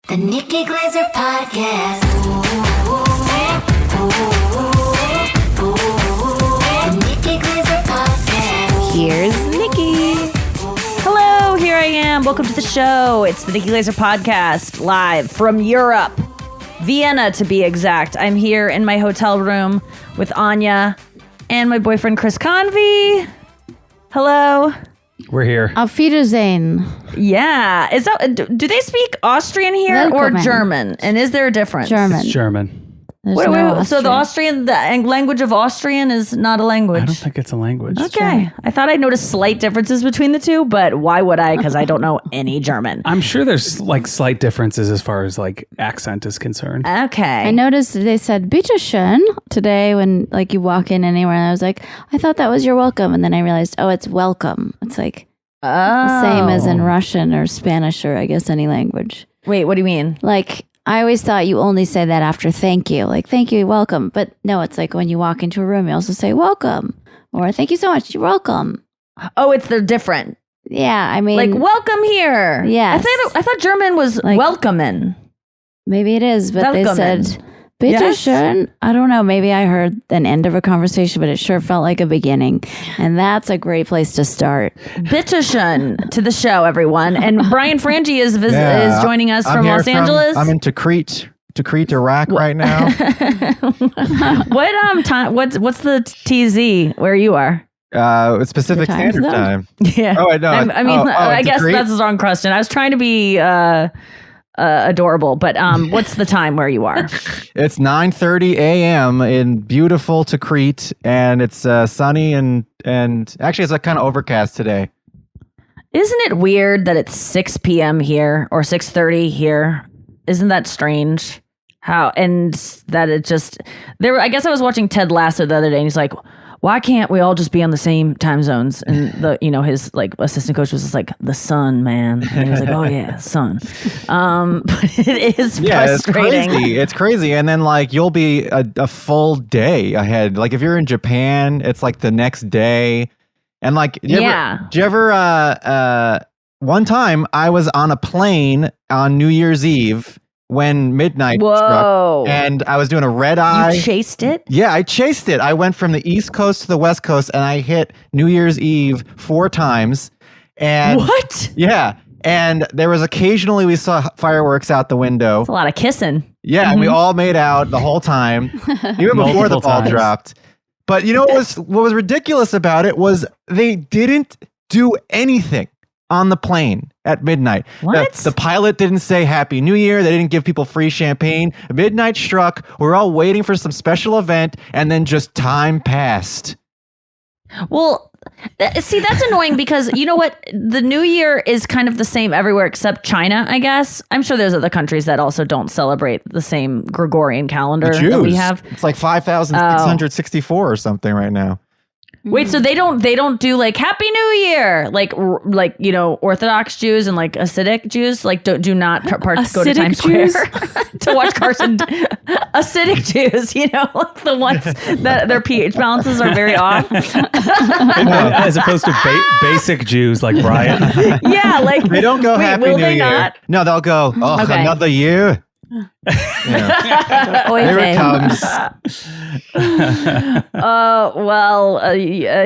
The Nikki Glaser Podcast. The Nikki Glaser Podcast. Here's Nikki. Hello, here I am. Welcome to the show. It's the Nikki Glaser Podcast, live from Europe, Vienna to be exact. I'm here in my hotel room with Anya and my boyfriend Chris Convy. Hello. We're here. Auf Wiedersehen. Yeah. Is that? Do they speak Austrian here or Willkommen. German? And is there a difference? German. It's German. There's Wait, no so the language of Austrian is not a language. I don't think it's a language. Okay. I thought I noticed slight differences between the two, but why would I? Because I don't know any German. I'm sure there's like slight differences as far as like accent is concerned. Okay. I noticed they said "Bitteschön" today when like you walk in anywhere, and I was like, I thought that was your welcome, and then I realized, oh, it's welcome. It's like the same as in Russian or Spanish or I guess any language. Wait, what do you mean? Like I always thought you only say that after thank you, like thank you, welcome. But no, it's like when you walk into a room, you also say welcome or thank you so much, you're welcome. Oh, they're different. Yeah, I mean, Like welcome here. Yes. I thought German was Like- welcoming. maybe it is, but they Welcome. said Bitteschön. I don't know. Maybe I heard an end of a conversation, but it sure felt like a beginning. And that's a great place to start. Bitteschön to the show, everyone. And Brian Frangie is joining us I'm from here Los Angeles. I'm in Tikrit, Iraq right now. What time? What's the TZ where you are? It's Pacific The time Standard zone? Time. Yeah. Oh, I know. I guess Tikrit? that's the wrong question. I was trying to be adorable, but what's the time where you are? It's 9:30 a.m. in beautiful Tikrit, and it's sunny and actually it's like kind of overcast today. Isn't it weird that it's 6 p.m. here or 6:30 here? Isn't that strange? How and that it just there. I guess I was watching Ted Lasso the other day, and he's like, "Why can't we all just be on the same time zones?" And his like assistant coach was just like, "The sun, man." And he was like, "Oh yeah, sun." But it is frustrating. It's crazy. And then like you'll be a full day ahead. Like if you're in Japan, it's like the next day. And like, do you ever one time I was on a plane on New Year's Eve when midnight struck, and I was doing a red eye. You chased it? Yeah, I chased it. I went from the East Coast to the West Coast, and I hit New Year's Eve 4 times. And What? Yeah, and there was occasionally we saw fireworks out the window. It's a lot of kissing. Yeah, and we all made out the whole time, even before the Multiple ball times. dropped. But you know what was ridiculous about it was they didn't do anything on the plane at midnight. What? The pilot didn't say Happy New Year. They didn't give people free champagne. Midnight struck. We're all waiting for some special event, and then just time passed. Well, see, that's annoying because you know what? The New Year is kind of the same everywhere except China, I guess. I'm sure there's other countries that also don't celebrate the same Gregorian calendar The that we Jews. have. It's like 5,664 or something right now. Wait, so they don't do like Happy New Year, like Orthodox Jews and like Hasidic Jews like do not go to Hasidic Times Jews? Square to watch Carson. Hasidic Jews, like the ones that their pH balances are very off. As opposed to basic Jews like Brian. Yeah, like They don't go Happy will New they Year. not? No, they'll go, Okay. another year. Yeah. Oy Here vey. it comes.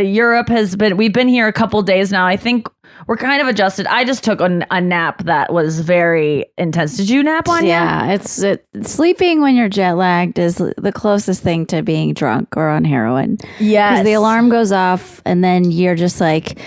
Europe we've been here a couple days now. I think we're kind of adjusted. I just took a nap that was very intense. Did you nap on? Yeah, it's sleeping when you're jet lagged is the closest thing to being drunk or on heroin. Yes. Because the alarm goes off and then you're just like,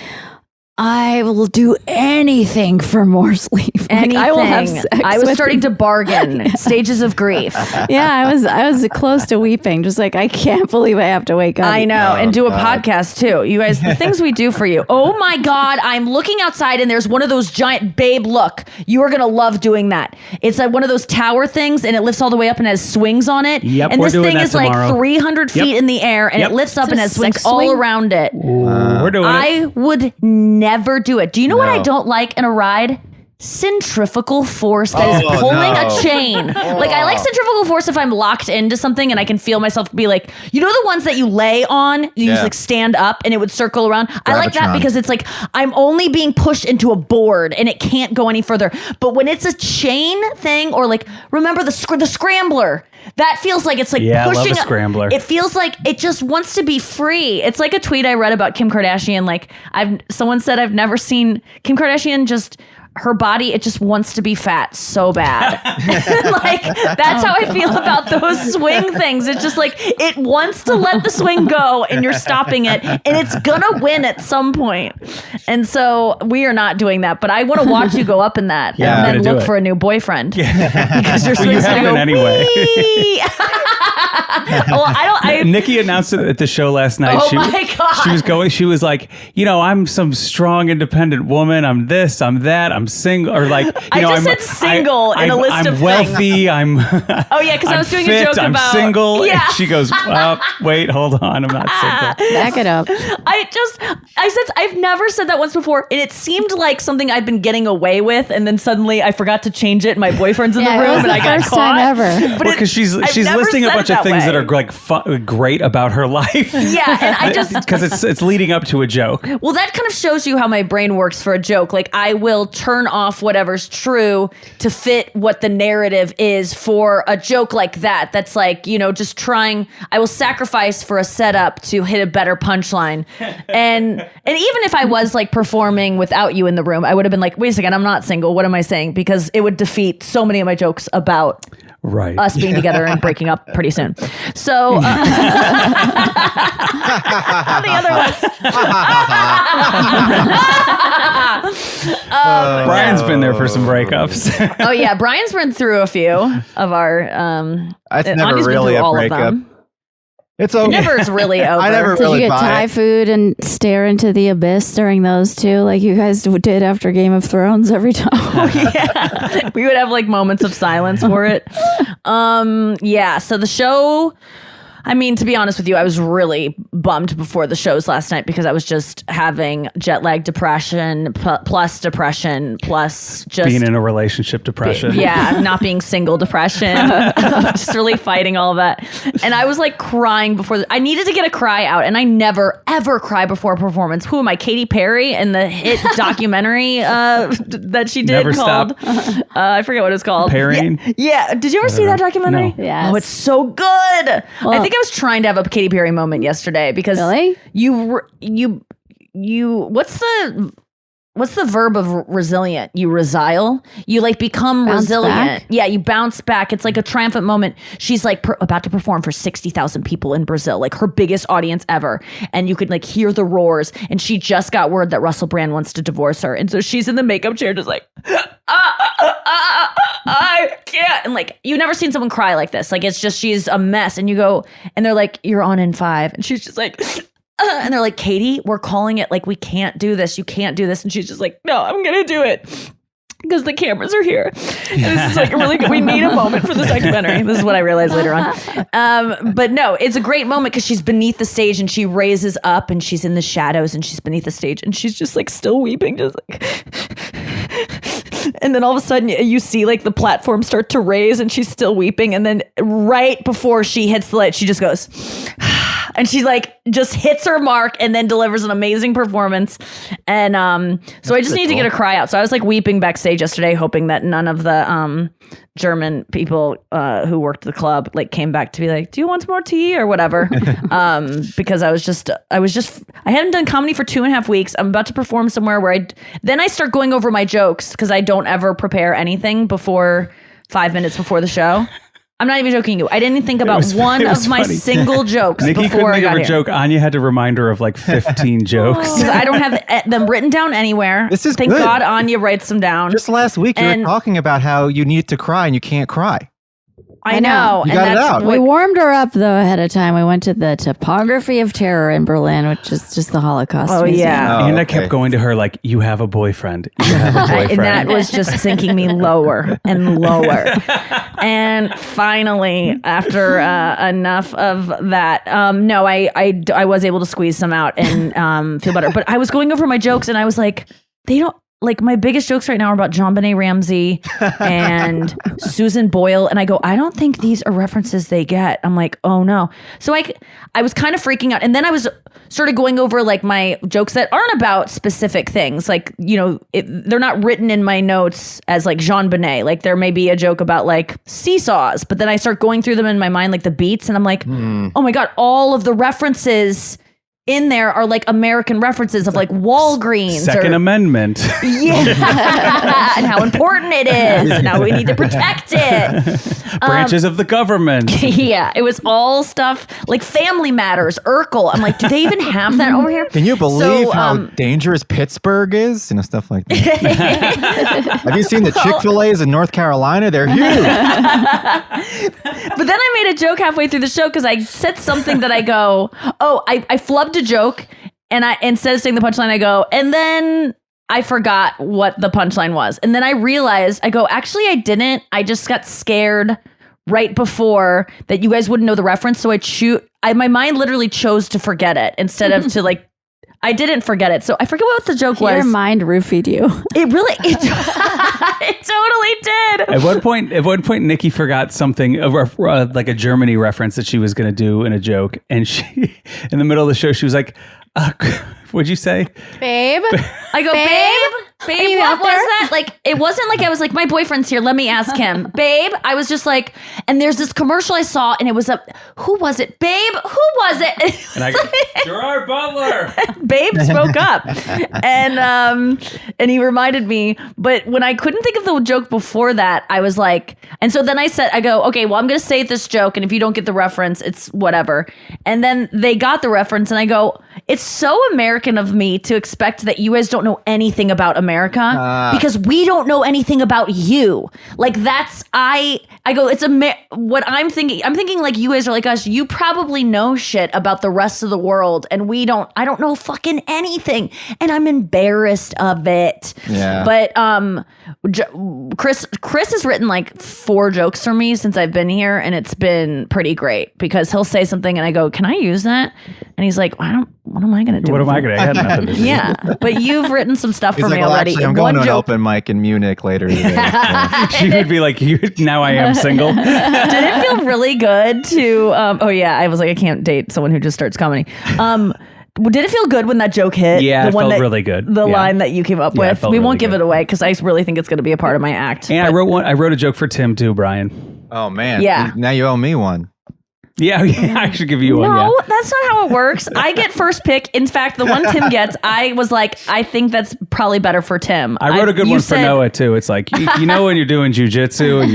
I will do anything for more sleep. Anything. Like, I will have sex I was with starting to bargain. Stages of grief. Yeah, I was close to weeping. Just like, I can't believe I have to wake up. I know. And do a God. podcast too. You guys, the things we do for you. Oh my God. I'm looking outside and there's one of those giant babe look. You are going to love doing that. It's like one of those tower things and it lifts all the way up and has swings on it. Yep, and we're this doing thing that is like tomorrow. 300 feet Yep. in the air and Yep. it lifts up Is and it a has swings sex all swing? around it. We're doing it. I would never do it. Do you know what No. I don't like in a ride? centrifugal force that is pulling a chain. Like I like centrifugal force if I'm locked into something and I can feel myself be like, you know, the ones that you lay on, you just like stand up and it would circle around. I like that because it's like I'm only being pushed into a board and it can't go any further. But when it's a chain thing, or like remember the scrambler, that feels like it's like pushing. I love the scrambler. It feels like it just wants to be free. It's like a tweet I read about Kim Kardashian. Like someone said I've never seen Kim Kardashian just. Her body, it just wants to be fat so bad. Like, that's how I feel about those swing things. It's just like, it wants to let the swing go and you're stopping it and it's gonna win at some point. And so we are not doing that, but I want to watch you go up in that and then look for a new boyfriend. Yeah. Because your swing's gonna go, anyway. Well, Nikki announced it at the show last night. Oh my God. She was like, you know, I'm some strong, independent woman. I'm this, I'm that, I'm single, or like, you know, I'm single in a list of wealthy, things. Oh yeah, because I was doing fit, a joke I'm about single. Yeah. And she goes, wait, hold on, I'm not single. Back it up. I've never said that once before, and it seemed like something I've been getting away with, and then suddenly I forgot to change it. And my boyfriend's in the room, and I got first caught. time ever. But because she's listing a bunch of things that are like great about her life. Yeah, and I just because it's leading up to a joke. Well, that kind of shows you how my brain works for a joke. Like I will turn off whatever's true to fit what the narrative is for a joke like that. That's like, you know, just trying. I will sacrifice for a setup to hit a better punchline. And even if I was like performing without you in the room, I would have been like, wait a second, I'm not single. What am I saying? Because it would defeat so many of my jokes about us being together and breaking up pretty soon. So the other ones. Brian's been there for some breakups. Oh yeah, Brian's been through a few of our. It's never really a breakup. It's okay. Never is really over. I never Did really you get Thai food and stare into the abyss during those two, like you guys did after Game of Thrones every time? Yeah, we would have like moments of silence for it. Yeah. So the show. I mean, to be honest with you, I was really bummed before the shows last night because I was just having jet lag depression plus just being in a relationship depression. Yeah, not being single depression. Just really fighting all of that. And I was like crying before. I needed to get a cry out, and I never ever cry before a performance. Who am I? Katy Perry in the hit documentary that she did Never called. I forget what it's called. Pairing. Yeah. Did you ever see that documentary? No. Yes. Oh, it's so good. Well, I think I was trying to have a Katy Perry moment yesterday because really? you what's the verb of resilient? You resile. You like become resilient. Back? Yeah, you bounce back. It's like a triumphant moment. She's like about to perform for 60,000 people in Brazil, like her biggest audience ever. And you could like hear the roars. And she just got word that Russell Brand wants to divorce her. And so she's in the makeup chair just like, I can't. And like, you've never seen someone cry like this. Like, it's just, she's a mess. And you go, and they're like, you're on in 5. And she's just like, and they're like, Katie, we're calling it, like, we can't do this. You can't do this. And she's just like, no, I'm going to do it because the cameras are here. And this is like really good. We need a moment for this documentary. This is what I realized later on. But no, it's a great moment because she's beneath the stage and she raises up and she's in the shadows and she's beneath the stage and she's just like still weeping, just like. And then all of a sudden you see like the platform start to raise and she's still weeping. And then right before she hits the light, she just goes, and she like just hits her mark and then delivers an amazing performance. And so I just need to get a cry out. So I was like weeping backstage yesterday, hoping that none of the German people who worked the club like came back to be like, do you want some more tea or whatever? Because I hadn't done comedy for 2.5 weeks. I'm about to perform somewhere where then I start going over my jokes because I don't ever prepare anything before 5 minutes before the show. I'm not even joking you. I didn't think about one of my single jokes Nikki before I got here. Nikki couldn't think of a joke. Anya had to remind her of like 15 jokes. Because I don't have them written down anywhere. This is Thank good. God Anya writes them down. Just last week you were talking about how you need to cry and you can't cry. I know. You got it out. We warmed her up though ahead of time. We went to the Topography of Terror in Berlin, which is just the Holocaust. Oh museum. yeah. And I kept going to her like, you have a boyfriend. You have a boyfriend. And that was just sinking me lower and lower. And finally, after enough of that, no, I was able to squeeze some out and feel better. But I was going over my jokes and I was like, they don't. like my biggest jokes right now are about JonBenet Ramsey and Susan Boyle. And I go, I don't think these are references they get. I'm like, oh no. So I was kind of freaking out. And then I was started going over like my jokes that aren't about specific things. Like, you know, they're not written in my notes as like JonBenet. Like there may be a joke about like seesaws, but then I start going through them in my mind, like the beats. And I'm like, oh my God, all of the references in there are like American references of like Walgreens. Second Amendment. Yeah. And how important it is. And how we need to protect it. Branches of the government. Yeah. It was all stuff like Family Matters, Urkel. I'm like, do they even have that over here? Can you believe how dangerous Pittsburgh is? You know, stuff like that. Have you seen the Chick-fil-A's in North Carolina? They're huge. But then I made a joke halfway through the show because I said something that I go, I flubbed a joke, and I, instead of saying the punchline, I go, and then I forgot what the punchline was. And then I realized, I go, actually, I didn't. I just got scared right before that you guys wouldn't know the reference. So my mind literally chose to forget it instead of to like, I didn't forget it. So I forget what the joke was. Your mind roofied you. It really, it totally did. At one point, Nikki forgot something, like a Germany reference that she was going to do in a joke. And she, in the middle of the show, she was like, what'd you say? Babe? I go, babe, what was that? Like, it wasn't like I was like, my boyfriend's here, let me ask him. Babe, I was just like, and there's this commercial I saw, and it was who was it? Babe, who was it? And I go, Gerard Butler. Babe spoke up. And he reminded me, but when I couldn't think of the joke before that, I was like, and so then I go, okay, well, I'm going to say this joke, and if you don't get the reference, it's whatever. And then they got the reference, and I go, it's so American of me to expect that you guys don't know anything about America because we don't know anything about you. Like I go, it's what I'm thinking. I'm thinking like you guys are like us. You probably know shit about the rest of the world, and I don't know fucking anything, and I'm embarrassed of it. Yeah. But Chris has written like 4 jokes for me since I've been here, and it's been pretty great because he'll say something and I go, can I use that? And he's like, what am I going to do? What am I going to? I had nothing to do. Yeah, but you've written some stuff for me already. Actually, I'm going to an open mic in Munich later today. So. She would be like, now I am single. Did it feel really good to, I was like, I can't date someone who just starts comedy. Did it feel good when that joke hit? Yeah, it felt really good. The line that you came up with. We won't give good. it away because I really think it's going to be a part of my act. And I wrote a joke for Tim too, Brian. Oh, man. Yeah. Now you owe me one. Yeah, I should give you one. No, that's not how it works. I get first pick. In fact, the one Tim gets, I was like, I think that's probably better for Tim. I wrote a good one for Noah too. It's like you know when you're doing jujitsu and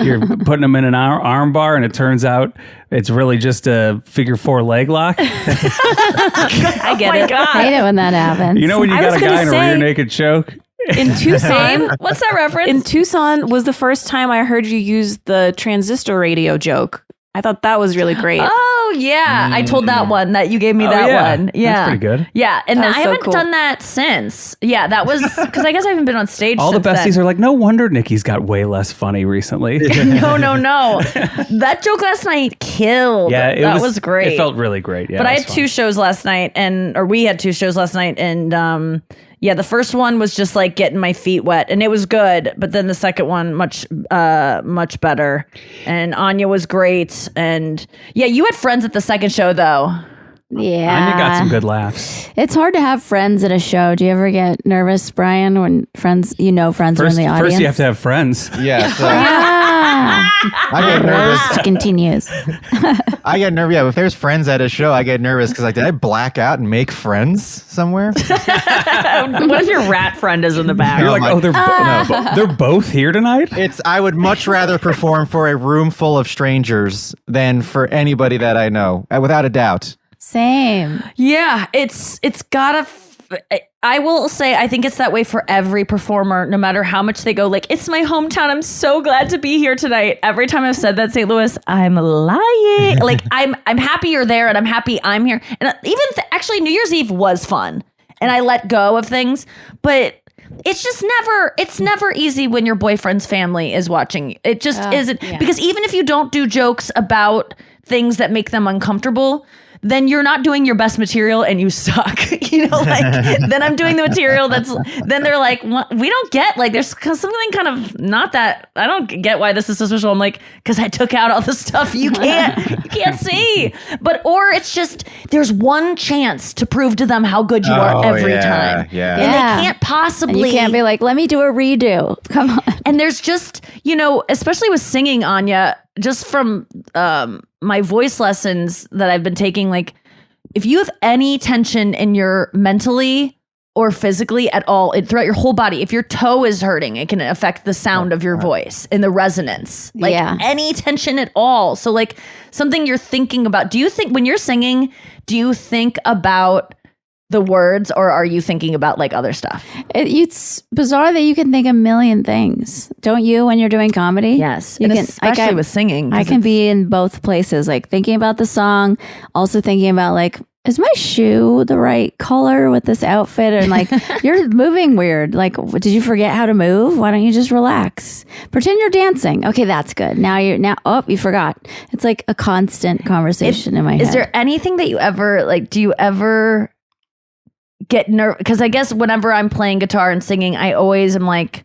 you're putting them in an arm bar, and it turns out it's really just a figure 4 leg lock. I get it. I hate it when that happens. You know when you got a guy in a rear naked choke. In Tucson, what's that reference? In Tucson was the first time I heard you use the transistor radio joke. I thought that was really great. Oh, yeah. I told that one that you gave me one. Yeah. That's pretty good. Yeah. And I haven't cool. done that since. Yeah. That was because I guess I haven't been on stage All the since besties then. are like, no wonder Nikki's got way less funny recently. No. That joke last night killed. Yeah, that was great. It felt really great. Yeah, but I had 2 shows last night, we had 2 shows last night, and the first one was just like getting my feet wet, and it was good. But then the second one, much better. And Anya was great. And yeah, you had friends at the second show though. Yeah. Anya got some good laughs. It's hard to have friends at a show. Do you ever get nervous, Brian, when friends are in the audience? First, you have to have friends. Yeah. So I get nervous. Continues. I get nervous. Yeah, if there's friends at a show, I get nervous because did I black out and make friends somewhere? What if your rat friend is in the back? You're like, they're both here tonight? I would much rather perform for a room full of strangers than for anybody that I know, without a doubt. Same. Yeah, it's gotta. I will say, I think it's that way for every performer, no matter how much they go, like, it's my hometown. I'm so glad to be here tonight. Every time I've said that, St. Louis, I'm lying. Like, I'm happy you're there, and I'm happy I'm here. And even actually, New Year's Eve was fun, and I let go of things, but it's never easy when your boyfriend's family is watching. It just isn't, because even if you don't do jokes about things that make them uncomfortable, then you're not doing your best material and you suck. Then I'm doing the material then they're like, what? We don't get, like, there's something kind of not that, I don't get why this is so special. I'm like, because I took out all the stuff you can't see. Or it's just, there's one chance to prove to them how good you are every time. Yeah. And they can't possibly. And you can't be like, let me do a redo. Come on. And there's just, especially with singing, Anya, just from my voice lessons that I've been taking, like, if you have any tension in your mentally or physically at all, throughout your whole body, if your toe is hurting, it can affect the sound of your voice and the resonance. Like any tension at all. So like something you're thinking about. Do you think when you're singing, do you think about the words, or are you thinking about like other stuff? It's bizarre that you can think a million things, don't you, when you're doing comedy? Yes, especially with singing. I can be in both places, like thinking about the song, also thinking about like, is my shoe the right color with this outfit? And like, you're moving weird. Like, did you forget how to move? Why don't you just relax? Pretend you're dancing. Okay, that's good. Oh, you forgot. It's like a constant conversation in my head. Is there anything that you ever, like, do you ever get nervous? Because I guess whenever I'm playing guitar and singing, I always am like,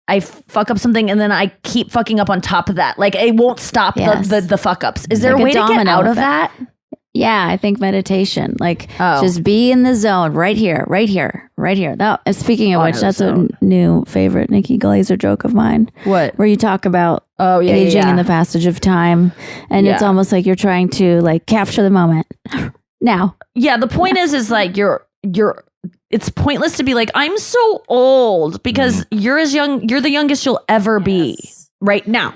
I fuck up something and then I keep fucking up on top of that. Like, it won't stop the fuck ups. Is there like a way to get out of that? Yeah, I think meditation. Like, just be in the zone right here. That, speaking of which, that's a new favorite Nikki Glaser joke of mine. What? Where you talk about aging and the passage of time. And it's almost like you're trying to like capture the moment now. Yeah, the point is like it's pointless to be like, I'm so old, because you're the youngest you'll ever be. Right now.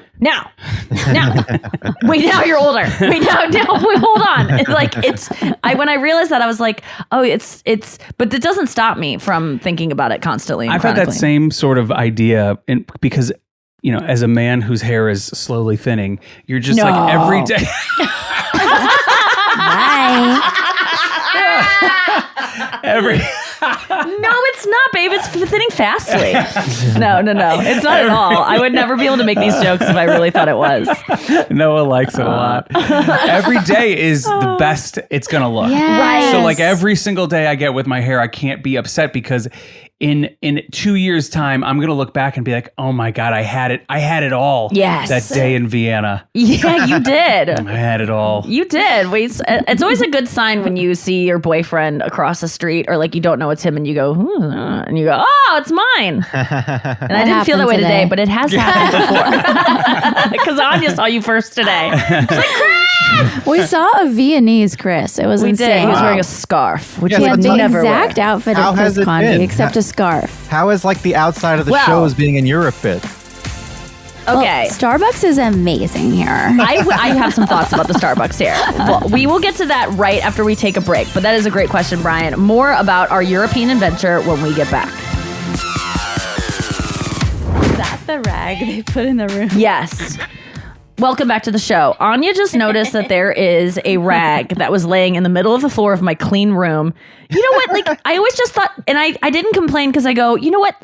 Wait, now you're older. Wait, hold on. When I realized that, I was like, oh, but it doesn't stop me from thinking about it constantly. I've had that same sort of idea, because, as a man whose hair is slowly thinning, you're just like every day. Bye. No, it's not, babe. It's thinning fastly. No. It's not at all. I would never be able to make these jokes if I really thought it was. Noah likes it a lot. Every day is the best it's going to look. Yes. Right. So like every single day I get with my hair, I can't be upset, because in 2 years' time, I'm going to look back and be like, oh my God, I had it all. Yes. That day in Vienna. Yeah, you did. I had it all. You did. It's always a good sign when you see your boyfriend across the street, or like you don't know it's him, and you go, and you go, oh, it's mine. And I didn't feel that way today, but it has happened before. Because Anya saw you first today. She's like, Chris! We saw a Viennese Chris. It was We insane. did. He was wearing a scarf, which Yes, He he had would the never exact wear. outfit How of has Chris it Convy, been? except a scarf. How is like the outside of the show as being in Europe bit? Okay. Well, Starbucks is amazing here. I have some thoughts about the Starbucks here. Well, we will get to that right after we take a break, but that is a great question, Brian. More about our European adventure when we get back. Is that the rag they put in the room? Yes. Welcome back to the show. Anya just noticed that there is a rag that was laying in the middle of the floor of my clean room. You know what? Like, I always just thought, and I didn't complain because I go, you know what?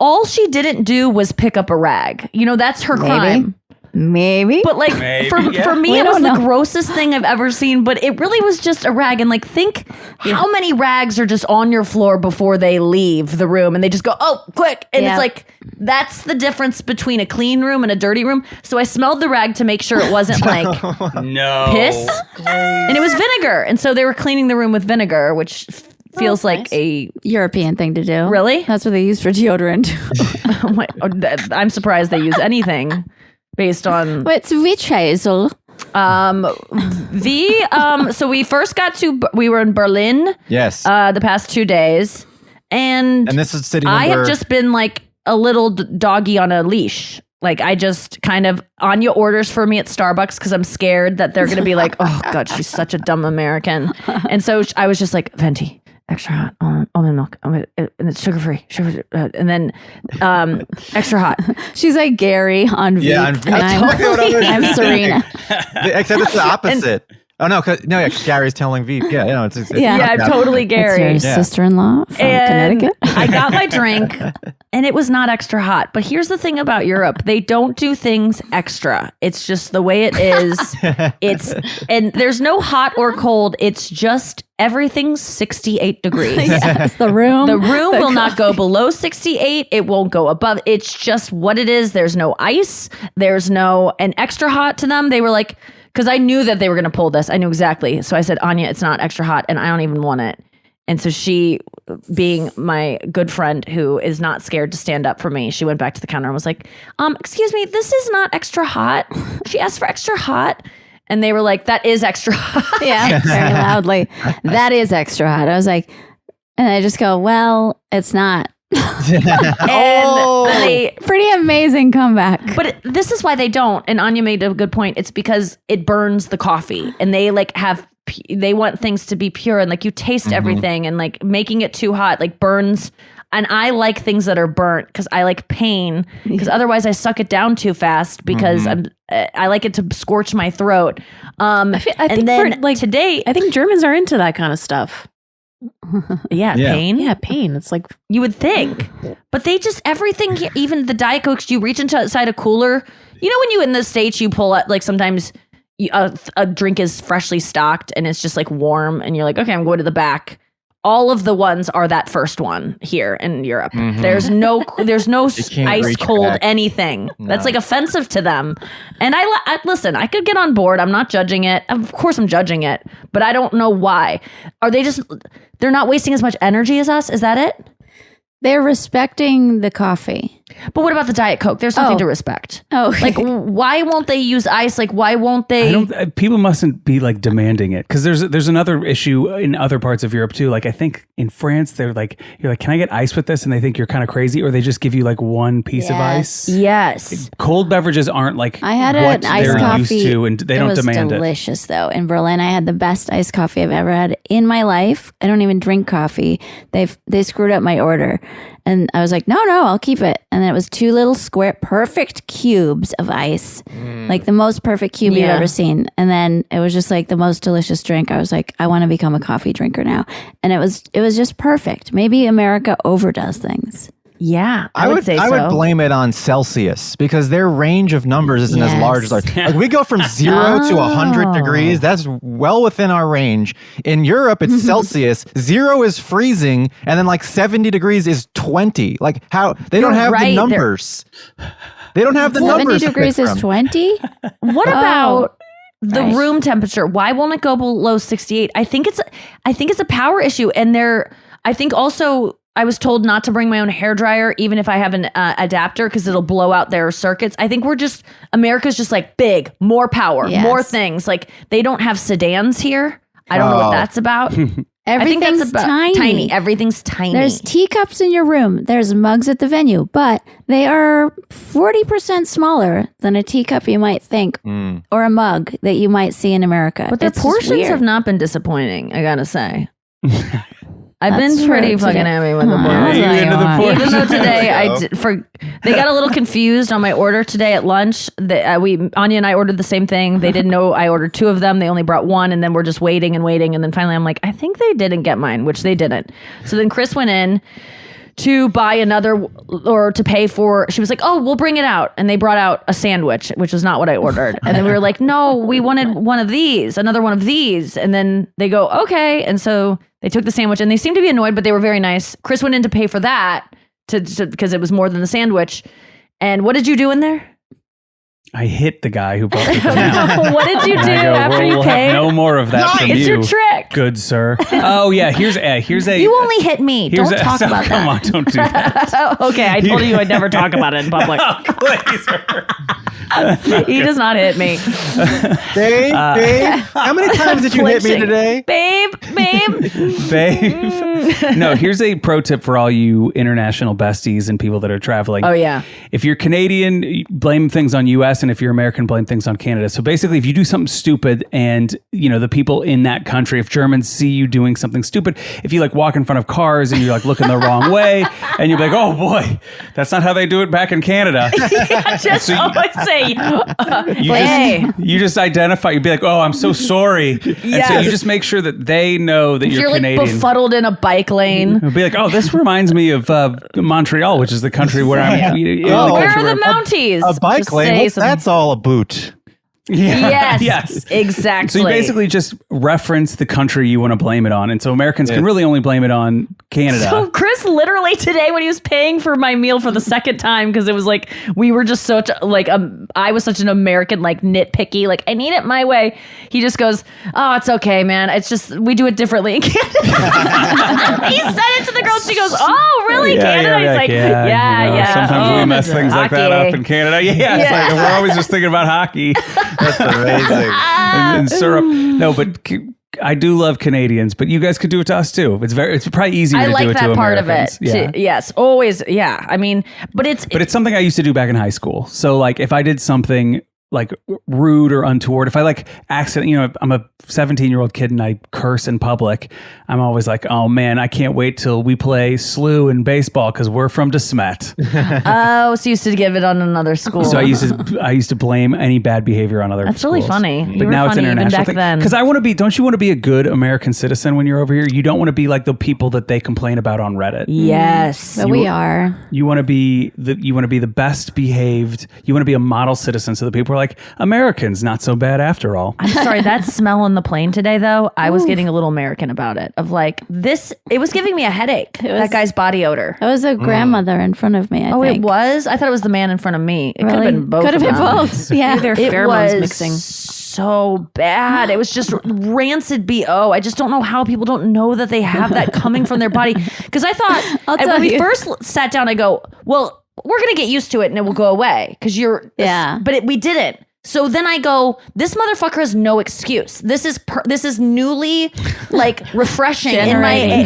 All she didn't do was pick up a rag. That's her crime. Maybe. But like for me, it was the grossest thing I've ever seen. But it really was just a rag. And like, think how many rags are just on your floor before they leave the room, and they just go, oh, quick. And it's like, that's the difference between a clean room and a dirty room. So I smelled the rag to make sure it wasn't like piss, and it was vinegar. And so they were cleaning the room with vinegar, which feels like a European thing to do. Really? That's what they use for deodorant. I'm surprised they use anything based on What's witch hazel? so we first we were in Berlin Yes. the past 2 days, and this is city I number... have just been like a little doggy on a leash. Like, I just kind of, Anya orders for me at Starbucks because I'm scared that they're going to be like, oh God, she's such a dumb American. And so I was just like, venti, extra hot, almond milk, and it's sugar-free, and then extra hot. She's like Gary on Veep. Yeah, I'm Serena. Except it's the opposite. Oh no, yeah, Gary's telling V. Yeah, you know, it's Yeah. Yeah, I'm totally Gary. It's your sister-in-law from Connecticut. I got my drink and it was not extra hot. But here's the thing about Europe. They don't do things extra. It's just the way it is. And there's no hot or cold. It's just everything's 68 degrees. Yes, the room. The room will not go below 68. It won't go above. It's just what it is. There's no ice. There's no an extra hot to them. They were like, because I knew that they were going to pull this. I knew exactly. So I said, Anya, it's not extra hot and I don't even want it. And so she, being my good friend who is not scared to stand up for me, she went back to the counter and was like, excuse me, this is not extra hot. She asked for extra hot. And they were like, that is extra hot. Yeah, very loudly. That is extra hot. I was like, and I just go, well, it's not. And they pretty amazing comeback. But this is why they don't. And Anya made a good point. It's because it burns the coffee, and they like they want things to be pure, and like you taste everything, and like making it too hot like burns. And I like things that are burnt because I like pain, because otherwise I suck it down too fast because I like it to scorch my throat. I think today, I think Germans are into that kind of stuff. Pain. Yeah, pain. It's like you would think, but they just everything. Even the Diet Cokes, you reach inside a cooler. You know when you in the States, you pull out like sometimes a drink is freshly stocked and it's just like warm, and you're like, okay, I'm going to the back. All of the ones are that first one here in Europe. There's no ice cold anything. No. That's like offensive to them. And I listen, I could get on board. I'm not judging it. Of course I'm judging it, but I don't know why. They're not wasting as much energy as us? Is that it? They're respecting the coffee. But what about the Diet Coke? There's nothing to respect. Oh, like why won't they use ice? Like why won't they? People mustn't be like demanding it, because there's another issue in other parts of Europe too. Like I think in France, you're like, can I get ice with this? And they think you're kind of crazy, or they just give you like one piece of ice. Yes. Cold beverages aren't like I had what an iced they're coffee. used to, and they don't demand it. It was delicious though. In Berlin, I had the best iced coffee I've ever had in my life. I don't even drink coffee. They screwed up my order. And I was like, no, I'll keep it. And then it was 2 little square, perfect cubes of ice, like the most perfect cube you've ever seen. And then it was just like the most delicious drink. I was like, I want to become a coffee drinker now. And it was just perfect. Maybe America overdoes things. Yeah, I would say so. I would blame it on Celsius, because their range of numbers isn't as large as ours. Like we go from 0 to 100 degrees. That's well within our range. In Europe, it's Celsius. 0 is freezing, and then like 70 degrees is 20. Like how they don't have the numbers. They don't have the numbers. 70 degrees is 20? What about the room temperature? Why won't it go below 68? I think it's a power issue, and I think also I was told not to bring my own hairdryer, even if I have an adapter, because it'll blow out their circuits. I think America's just like big, more power, more things. Like they don't have sedans here. I don't know what that's about. Everything's tiny. Everything's tiny. There's teacups in your room. There's mugs at the venue, but they are 40% smaller than a teacup you might think, or a mug that you might see in America. But their portions have not been disappointing, I gotta say. I've That's been pretty true fucking today. happy with the portions. Even though today they got a little confused on my order today at lunch. Anya and I ordered the same thing. They didn't know I ordered 2 of them. They only brought 1, and then we're just waiting. And then finally I'm like, I think they didn't get mine, which they didn't. So then Chris went in to buy another, or to pay for, she was like, oh, we'll bring it out. And they brought out a sandwich, which was not what I ordered. And then we were like, no, we wanted one of these, another one of these. And then they go, okay. And so they took the sandwich, and they seemed to be annoyed, but they were very nice. Chris went in to pay for that because it was more than the sandwich. And what did you do in there? I hit the guy who brought the thing out. What did you do after you we'll paid? Have no more of that from it's you. your trick. Good sir. Oh yeah, here's a. You only hit me. Don't talk about that. Come on, don't do that. Okay, I told you I'd never talk about it in public. He does not hit me. Babe, how many times did you hit me today? Babe. No, here's a pro tip for all you international besties and people that are traveling. Oh yeah. If you're Canadian, blame things on US US, and if you're American, blame things on Canada. So basically, if you do something stupid and, the people in that country, if Germans see you doing something stupid, if you like walk in front of cars and you're like looking the wrong way and you're like, oh boy, that's not how they do it back in Canada. Always say, you just identify, you'd be like, oh, I'm so sorry. And so you just make sure that they know that you're Canadian. Like befuddled in a bike lane. It'd be like, oh, this reminds me of Montreal, which is the country where I'm. Where are the Mounties? A bike lane, that's all a boot. Yeah. Yes, exactly. So you basically just reference the country you want to blame it on. And so Americans can really only blame it on Canada. So Chris literally today when he was paying for my meal for the second time, because it was like, we were just such like, I was such an American, like nitpicky, like I need it my way. He just goes, oh, it's okay, man. It's just, we do it differently in Canada. He said it to the girl. She goes, oh, really? Canada? He's like, yeah. Sometimes we mess things like that up in Canada. It's like, we're always just thinking about hockey. That's amazing. and syrup. No, but I do love Canadians, but you guys could do it to us too. It's probably easier to do it to Americans. I like that part of it. Yes, always. Yeah. I mean, but it's something I used to do back in high school. So like if I did something like rude or untoward, if I like accident, I'm a 17-year-old kid and I curse in public, I'm always like, oh man, I can't wait till we play SLU in baseball because we're from De Smet. Oh, so you used to give it on another school. So I used to blame any bad behavior on other schools. That's really funny. But now it's international thing. Because I want to be, don't you want to be a good American citizen when you're over here? You don't want to be like the people that they complain about on Reddit. Yes. But we are. You want to be the best behaved. You want to be a model citizen so that people are like, Americans, not so bad after all. I'm sorry, that smell on the plane today, though, I was getting a little American about it. Of like, it was giving me a headache, that guy's body odor. It was a grandmother in front of me, I think. It was? I thought it was the man in front of me. It really? Could have been both. Could have been both. Yeah. Their pheromones mixing. So bad. It was just rancid BO. I just don't know how people don't know that they have that coming from their body. Because I thought, when we first sat down, I go, well, we're going to get used to it and it will go away. Because we didn't. So then I go, this motherfucker has no excuse. This is newly like refreshing in my.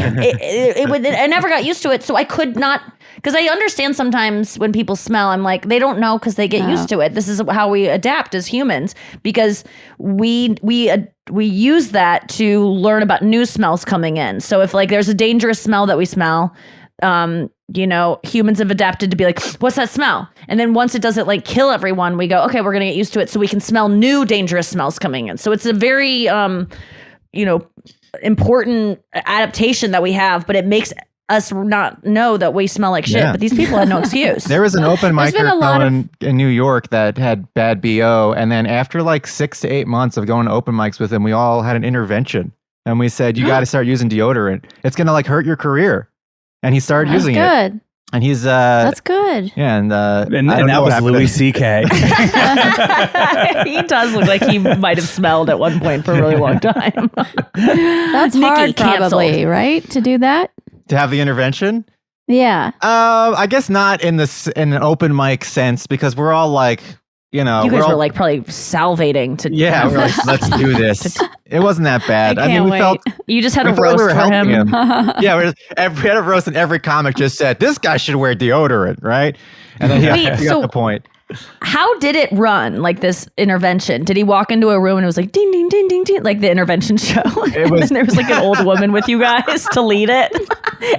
I never got used to it, so I could not. Because I understand sometimes when people smell, I'm like, they don't know because they get used to it. This is how we adapt as humans because we use that to learn about new smells coming in. So if like there's a dangerous smell that we smell. Humans have adapted to be like, what's that smell? And then once it doesn't like kill everyone, we go, okay, we're going to get used to it so we can smell new dangerous smells coming in. So it's a very, important adaptation that we have, but it makes us not know that we smell like shit. But these people had no excuse. There was an open micer in New York that had bad BO. And then after like 6 to 8 months of going to open mics with him, we all had an intervention. And we said, you got to start using deodorant. It's going to like hurt your career. And he started using it. And he's that's good. Yeah, and that was Louis C.K. He does look like he might have smelled at one point for a really long time. That's hard, probably, right? To do that, to have the intervention. Yeah. I guess not in an open mic sense because we're all like, you guys were like probably salivating to. Yeah, we're like, let's do this. It wasn't that bad. I mean, we felt you just had a roast for him. Yeah, we had a roast, and every comic just said this guy should wear deodorant, right? And then he got the point. How did it run, like this intervention? Did he walk into a room and it was like ding, ding, ding, ding, ding, like the intervention show? And there was like an old woman with you guys to lead it.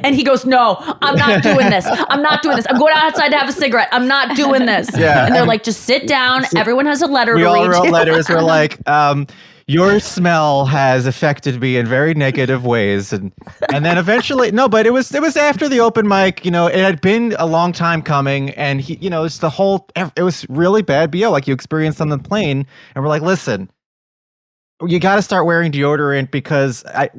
And he goes, no, I'm not doing this. I'm not doing this. I'm going outside to have a cigarette. I'm not doing this. Yeah. And they're like, just sit down. Everyone has a letter to read. We all wrote letters. We're like, your smell has affected me in very negative ways. And then eventually, but it was after the open mic, it had been a long time coming and he, it's it was really bad BO like you experienced on the plane. And we're like, listen, you got to start wearing deodorant because I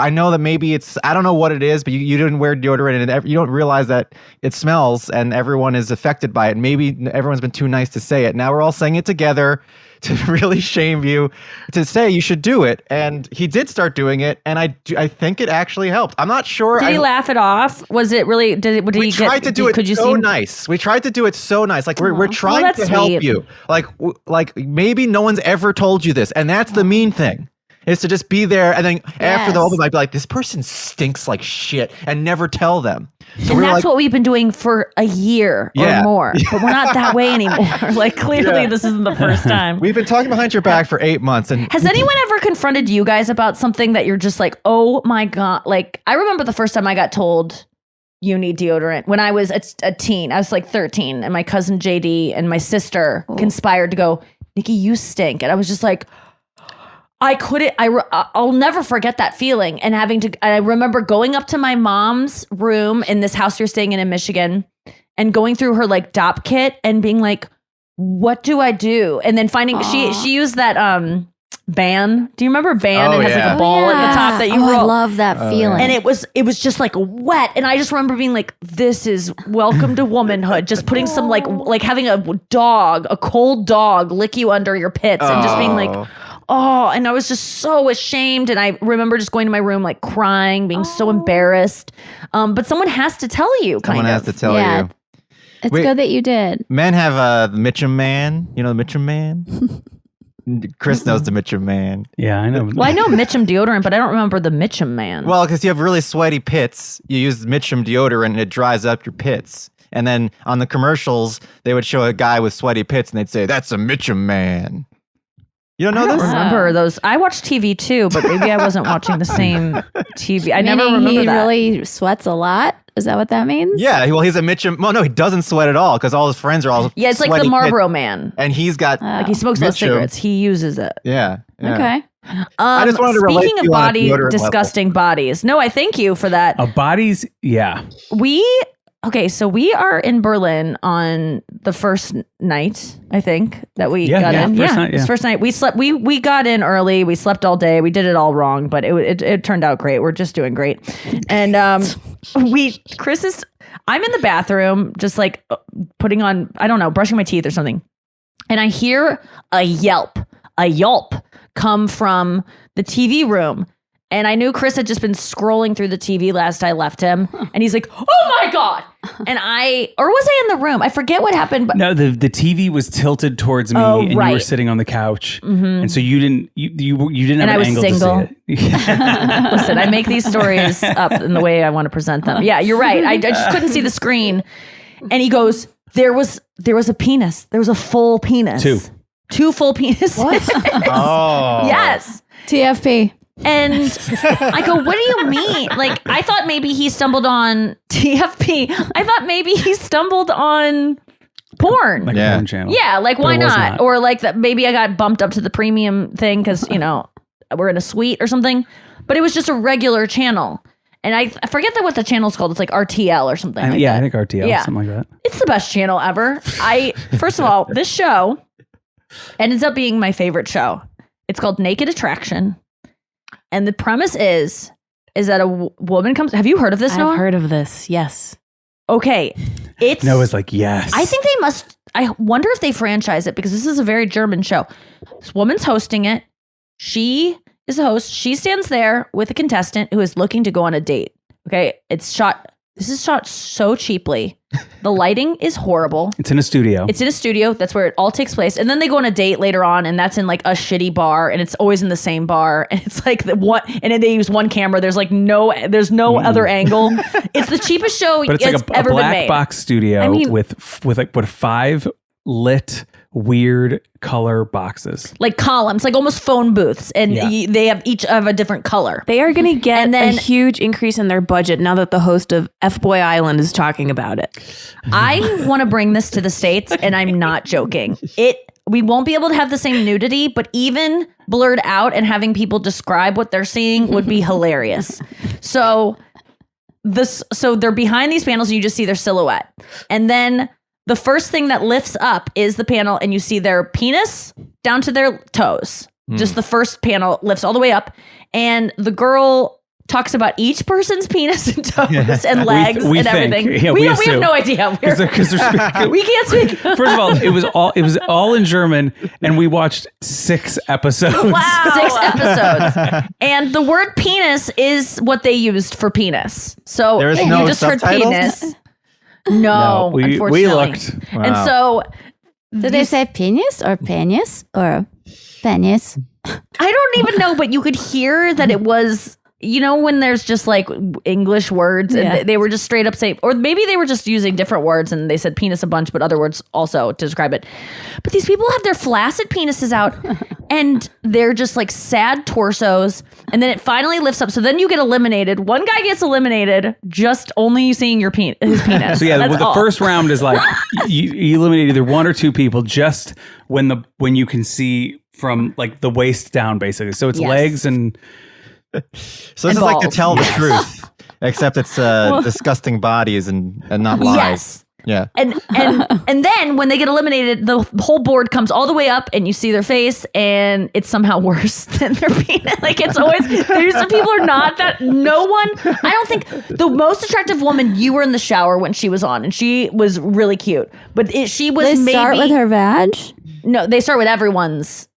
know that maybe I don't know what it is, but you didn't wear deodorant and you don't realize that it smells and everyone is affected by it. Maybe everyone's been too nice to say it. Now we're all saying it together to really shame you, to say you should do it. And he did start doing it. And I think it actually helped. I'm not sure. Did he laugh it off? Was it really, we tried to do it so nice. We tried to do it so nice. Like we're trying to help you. Like maybe no one's ever told you this. And that's the mean thing. is to just be there, and then after the open mic, be like, this person stinks like shit, and never tell them. So and that's what we've been doing for a year or more, but we're not that way anymore. Like clearly this isn't the first time. We've been talking behind your back for 8 months. And has anyone ever confronted you guys about something that you're just like, oh my God? Like I remember the first time I got told you need deodorant when I was a teen. I was like 13 and my cousin JD and my sister conspired to go, Nikki, you stink. And I was just like, I couldn't, I'll never forget that feeling. And I remember going up to my mom's room in this house we were staying in Michigan and going through her like DOP kit and being like, what do I do? And then finding, she used that, Ban. Do you remember Ban? It has like a ball at the top that you roll. I love that feeling. And it was just like wet. And I just remember being like, this is welcome to womanhood. Just putting some like having a cold dog lick you under your pits and just being like, oh, and I was just so ashamed. And I remember just going to my room, like crying, being so embarrassed. But someone has to tell you, Someone has to tell you. It's good that you did. Men have the Mitchum Man. You know the Mitchum Man? Chris knows the Mitchum Man. Yeah, I know. Well, I know Mitchum deodorant, but I don't remember the Mitchum Man. Well, because you have really sweaty pits, you use Mitchum deodorant and it dries up your pits. And then on the commercials, they would show a guy with sweaty pits and they'd say, that's a Mitchum Man. You don't know this? I remember those. I watched TV too, but maybe I wasn't watching the same TV. I never remember he that. really sweats a lot? Is that what that means? Yeah, well, he's a Mitchum. Well, no, he doesn't sweat at all because all his friends are all it's like the Marlboro Man. And he's got like he smokes those cigarettes. He uses it. Yeah. Okay. I just wanted to relate speaking to of you disgusting bodies. No, I thank you for that. Bodies, yeah. So we are in Berlin on the first night, I think, that we got in. First night. We slept. We got in early. We slept all day. We did it all wrong, but it turned out great. We're just doing great. And I'm in the bathroom, just like putting on, I don't know, brushing my teeth or something. And I hear a yelp come from the TV room. And I knew Chris had just been scrolling through the TV last I left him. And he's like, oh my God. And or was I in the room? I forget what happened. But no, the TV was tilted towards me and you were sitting on the couch. Mm-hmm. And so you didn't have an angle single. to see it. Listen, I make these stories up in the way I want to present them. Yeah, you're right. I just couldn't see the screen. And he goes, there was a penis. There was a full penis. Two full penises. What? Oh. Yes. TFP. And I go, what do you mean? Like, I thought maybe he stumbled on TFP. I thought maybe he stumbled on porn. Like a porn channel. Yeah, like, why not? Or like that maybe I got bumped up to the premium thing because, we're in a suite or something. But it was just a regular channel. And I forget what the channel's called. It's like RTL or something like that. I think RTL, something like that. It's the best channel ever. First of all, this show ends up being my favorite show. It's called Naked Attraction. And the premise is that a woman comes. Have you heard of this, Noah? I've heard of this. Yes. Okay. Noah's like, yes. I think they must. I wonder if they franchise it because this is a very German show. This woman's hosting it. She is the host. She stands there with a contestant who is looking to go on a date. Okay. This is shot so cheaply. The lighting is horrible. It's in a studio. That's where it all takes place. And then they go on a date later on, and that's in like a shitty bar, and it's always in the same bar. And it's like and then they use one camera. There's like no other angle. It's the cheapest show but it's like a ever black been made. Box studio with like 5 lit weird color boxes, like columns, like almost phone booths, and they have each of a different color. They are going to get a huge increase in their budget now that the host of F-Boy Island is talking about it. I want to bring this to the States, and I'm not joking. We won't be able to have the same nudity, but even blurred out and having people describe what they're seeing would be hilarious. So they're behind these panels, and you just see their silhouette, and then the first thing that lifts up is the panel, and you see their penis down to their toes. Just the first panel lifts all the way up, and the girl talks about each person's penis and toes and legs we and think. everything. Yeah, we have no idea. We can't speak. First of all, it was all in German, and we watched 6 episodes. Wow. 6 episodes. And the word penis is what they used for penis. So there is you no just subtitles? heard penis. No, we unfortunately. looked. Wow. And so Did they say penis or penis or penis? I don't even know, but you could hear that it was, you know, when there's just like English words and they were just straight up saying, or maybe they were just using different words and they said penis a bunch, but other words also to describe it. But these people have their flaccid penises out and they're just like sad torsos. And then it finally lifts up. So then you get eliminated. One guy gets eliminated just only seeing your his penis. So yeah, That's the first round is like you eliminate either one or two people just when you can see from like the waist down, basically. So it's legs and. So this is like to tell the truth, except it's disgusting bodies and not lies. Yes. Yeah. And then when they get eliminated, the whole board comes all the way up and you see their face and it's somehow worse than their penis. Like it's always, these people are not that, no one, I don't think, the most attractive woman, you were in the shower when she was on and she was really cute. But she was They start with her vag? No, they start with everyone's.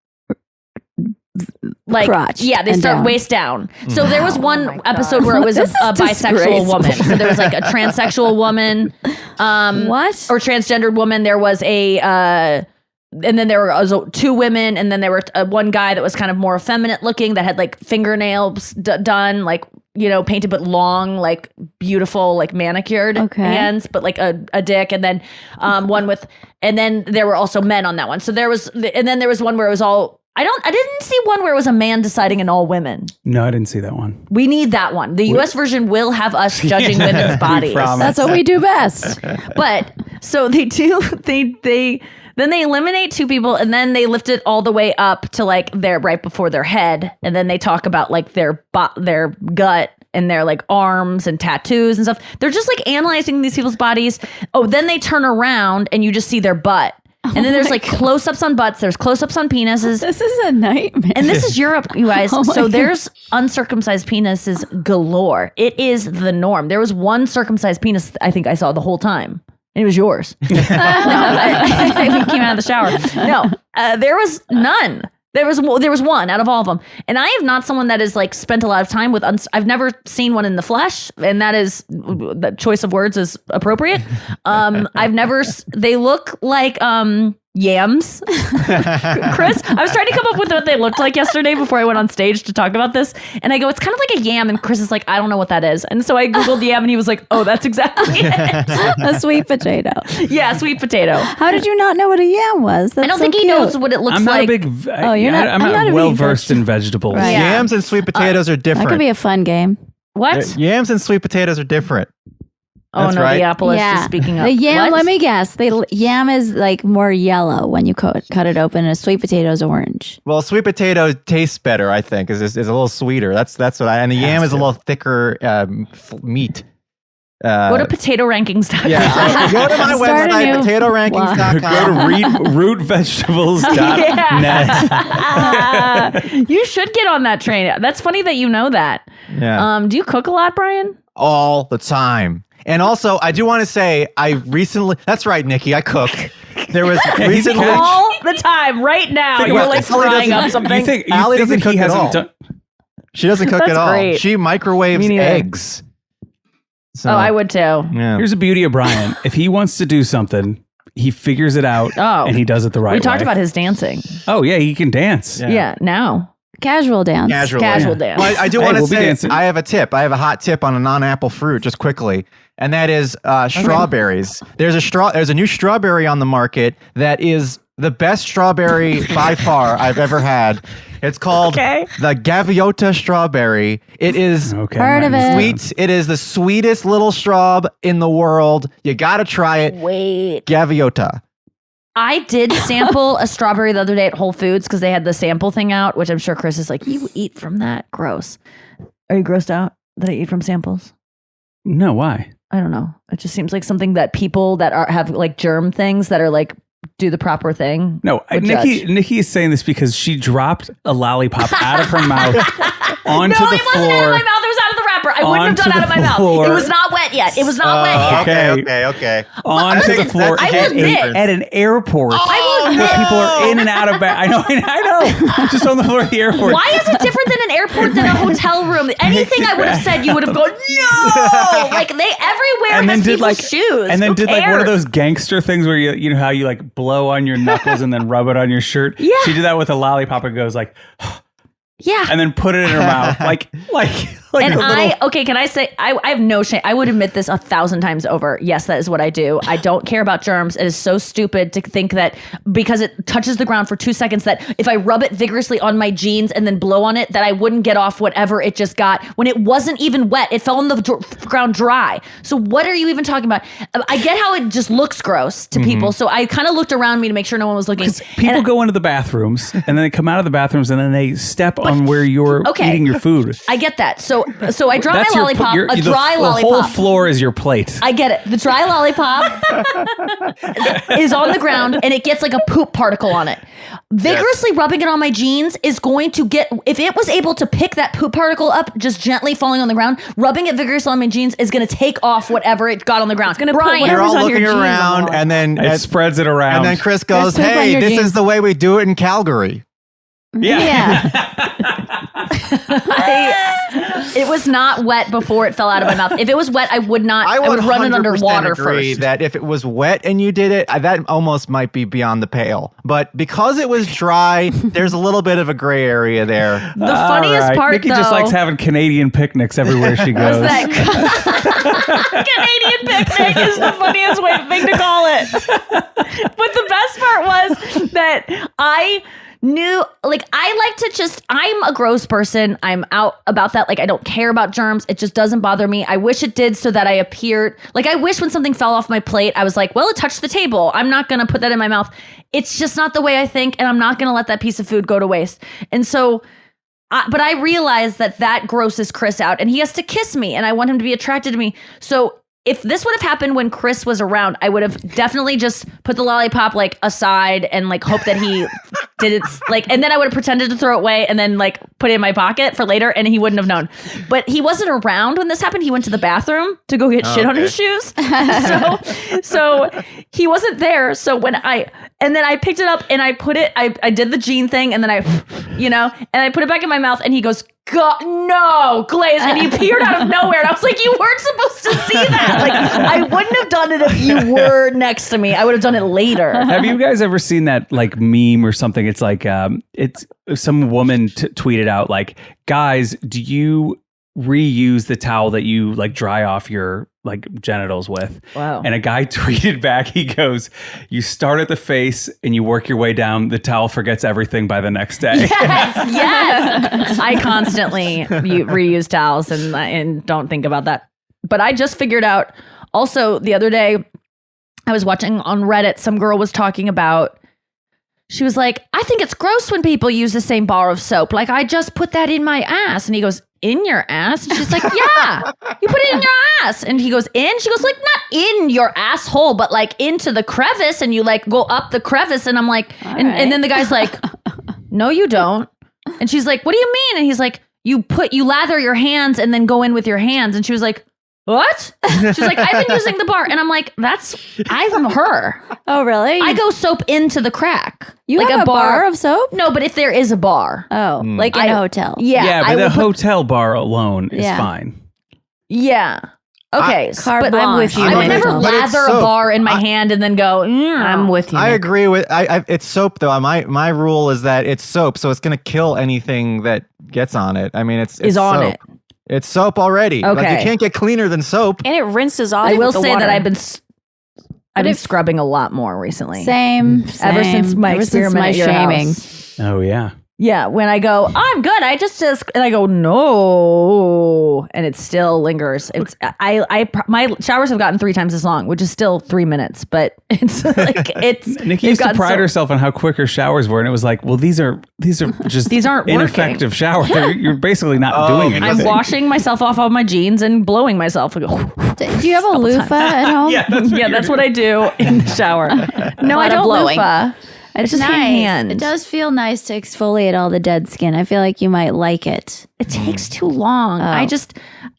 Like, crotch. Yeah, they start down. waist down. So there was one episode where it was a bisexual disgraceful. woman. So there was like a transsexual woman. What? Or transgendered woman. There was and then there were also two women, and then there were one guy that was kind of more effeminate looking that had like fingernails done, like, you know, painted but long, like beautiful, like manicured hands, but like a dick. And then and then there were also men on that one. So and then there was one where it was all. I didn't see one where it was a man deciding and all women. No, I didn't see that one. We need that one. The US version will have us judging women's bodies. That's what we do best. But so they then they eliminate two people and then they lift it all the way up to like their right before their head. And then they talk about like their gut and their like arms and tattoos and stuff. They're just like analyzing these people's bodies. Oh, then they turn around and you just see their butt. And then there's like close-ups on butts. There's close-ups on penises. This is a nightmare. And this is Europe, you guys. Oh my So there's uncircumcised penises galore. It is the norm. There was one circumcised penis I think I saw the whole time. And it was yours. No, I came out of the shower. No, there was none. There was one out of all of them. And I am not someone that has like spent a lot of time with, I've never seen one in the flesh. And that is, the choice of words is appropriate. They look like yams. Chris, I was trying to come up with what they looked like yesterday before I went on stage to talk about this. And I go, it's kind of like a yam. And Chris is like, I don't know what that is. And so I Googled yam and he was like, oh, that's exactly it. A sweet potato. Yeah, sweet potato. How did you not know what a yam was? That's I don't so think he cute. knows what it looks I'm not like. a big. I'm not well versed in vegetables. Right. Yeah. Yams and sweet potatoes are That different. could be a fun game. What? Yams and sweet potatoes are different. Oh That's no, right. the apple is just speaking up. The yam, What? let me guess. The yam is like more yellow when you cut it open, and a sweet potato is orange. Well, sweet potato tastes better, I think. Is a little sweeter. That's what and the yam is a little thicker meat. Go to potatorankings.com. Yeah, so go to my Start a website, new potadorankings.com. Go to rootvegetables.net. You should get on that train. That's funny that you know that. Yeah. Do you cook a lot, Brian? All the time. And also, I do want to say, that's right, Nikki, I cook. There was recently. All the time, right now. You're like frying up something. You think Allie doesn't that cook he at hasn't all. done? She doesn't cook That's at all. great. She microwaves Me neither. eggs. So, Oh, I would too. Yeah. Here's the beauty of Brian. If he wants to do something, he figures it out and he does it the right way. We talked about his dancing. Oh yeah, he can dance. Yeah, now. Casual dance. Casual dance. Well, I do Hey, want to we'll be say, dancing. I have a tip. I have a hot tip on a non-apple fruit, just quickly, and that is strawberries. There's a new strawberry on the market that is the best strawberry by far I've ever had. It's called the Gaviota strawberry. It is Heard of it. sweet. It is the sweetest little straw in the world. You got to try it. Wait. Gaviota. I did sample a strawberry the other day at Whole Foods because they had the sample thing out, which I'm sure Chris is like, you eat from that? Gross. Are you grossed out that I eat from samples? No, why? I don't know. It just seems like something that people that have like germ things that are like do the proper thing. No, would judge. Nikki is saying this because she dropped a lollipop out of her mouth onto No, the it wasn't floor. out of my mouth. It was out of the wrapper. I wouldn't have done Onto out of my the mouth. floor. It was not wet yet. It was not wet yet. Okay. Okay. Onto the floor I will admit. at an airport. I will where people are in and out of bed. I know. Just on the floor of the airport. Why is it different than an airport than a hotel room? Anything I would have said, you would have gone, no! Like, they everywhere has people's shoes. And then Who did like one of cares? those gangster things where you know how you like blow on your knuckles and then rub it on your shirt? Yeah. She did that with a lollipop and goes like, yeah. and then put it in her mouth. Like And a little, can I say, I have no shame. I would admit this 1,000 times over. Yes, that is what I do. I don't care about germs. It is so stupid to think that because it touches the ground for 2 seconds, that if I rub it vigorously on my jeans and then blow on it, that I wouldn't get off whatever it just got when it wasn't even wet. It fell on the ground dry. So what are you even talking about? I get how it just looks gross to people. So I kind of looked around me to make sure no one was looking. people go into the bathrums and then they come out of the bathrooms and then they step on where you're eating your food. I get that. So I drop my lollipop, a dry the lollipop. whole floor is your plate. I get it. The dry lollipop is on the ground and it gets like a poop particle on it. Vigorously rubbing it on my jeans is going to get, if it was able to pick that poop particle up just gently falling on the ground, rubbing it vigorously on my jeans is going to take off whatever it got on the ground. It's going to put You're all on looking your jeans around and then It spreads it around. And then Chris goes, Chris, poop on hey, your this jeans. is the way we do it in Calgary. It was not wet before it fell out of my mouth. If it was wet, I would not. I would run it under water agree first. that if it was wet and you did it, that almost might be beyond the pale. But because it was dry, there's a little bit of a gray area there. The funniest part, Nikki though, just likes having Canadian picnics everywhere she goes. Canadian picnic is the funniest thing to call it. But the best part was that I knew, like, I'm a gross person. I'm out about that. Like, I don't care about germs. It just doesn't bother me. I wish it did so that I appeared, like, I wish when something fell off my plate, I was like, well, it touched the table. I'm not going to put that in my mouth. It's just not the way I think, and I'm not going to let that piece of food go to waste. And so, but I realized that grosses Chris out, and he has to kiss me, and I want him to be attracted to me. So if this would have happened when Chris was around, I would have definitely just put the lollipop like aside and like hope that he didn't like, and then I would have pretended to throw it away and then like put it in my pocket for later, and he wouldn't have known. But he wasn't around when this happened. He went to the bathroom to go get shit on his shoes. So he wasn't there. So when I picked it up and I put it, I did the jean thing, and then and I put it back in my mouth, and he goes, God, no, Glaze, and he appeared out of nowhere, and I was like, you weren't supposed to see that. Like, I wouldn't have done it if you were next to me. I would have done it later. Have you guys ever seen that like meme or something? It's like it's some woman tweeted out like, guys, do you reuse the towel that you like dry off your like genitals with? Wow. And a guy tweeted back, he goes, you start at the face and you work your way down, the towel forgets everything by the next day. Yes. I constantly reuse towels and don't think about that. But I just figured out also the other day, I was watching on Reddit, some girl was talking about, she was like, I think it's gross when people use the same bar of soap. Like, I just put that in my ass. And he goes, in your ass? And she's like, yeah, you put it in your ass. And he goes, in? She goes, like, not in your asshole, but like into the crevice, and you like go up the crevice. And I'm like, and then the guy's like, no, you don't. And she's like, what do you mean? And he's like, you lather your hands and then go in with your hands. And she was like, what? She's like, I've been using the bar. And I'm like, I'm her. Oh, really? I go soap into the crack. You like have a bar of soap? No, but if there is a bar. Oh, like in a hotel. Yeah. But the hotel bar alone is fine. Yeah. Okay. Carte blanche. I'm with you. I would never But it's lather a soap. bar in my hand and then go, I'm with you. I agree with it's soap though. My rule is that it's soap, so it's gonna kill anything that gets on it. I mean, it's Is on soap. it. It's soap already. Like, Okay. you can't get cleaner than soap. And it rinses off. I will with the say water. that I've been scrubbing a lot more recently. Same. Ever since my Ever experiment since my at your shaming. house. Oh yeah. Yeah, when I go, oh, I'm good. I just and I go, no, and it still lingers. It's my showers have gotten 3 times as long, which is still 3 minutes, but it's like it's. Nikki used to pride herself on how quick her showers were, and it was like, well, these are just These aren't ineffective showers. You're basically not doing anything. I'm washing myself off of my jeans and blowing myself. I go, Do you have a loofah at home? Yeah, that's what that's what I do in the shower. No, I lot of don't blowing. loofah. It's just nice. hand. It does feel nice to exfoliate all the dead skin. I feel like you might like it. It takes too long.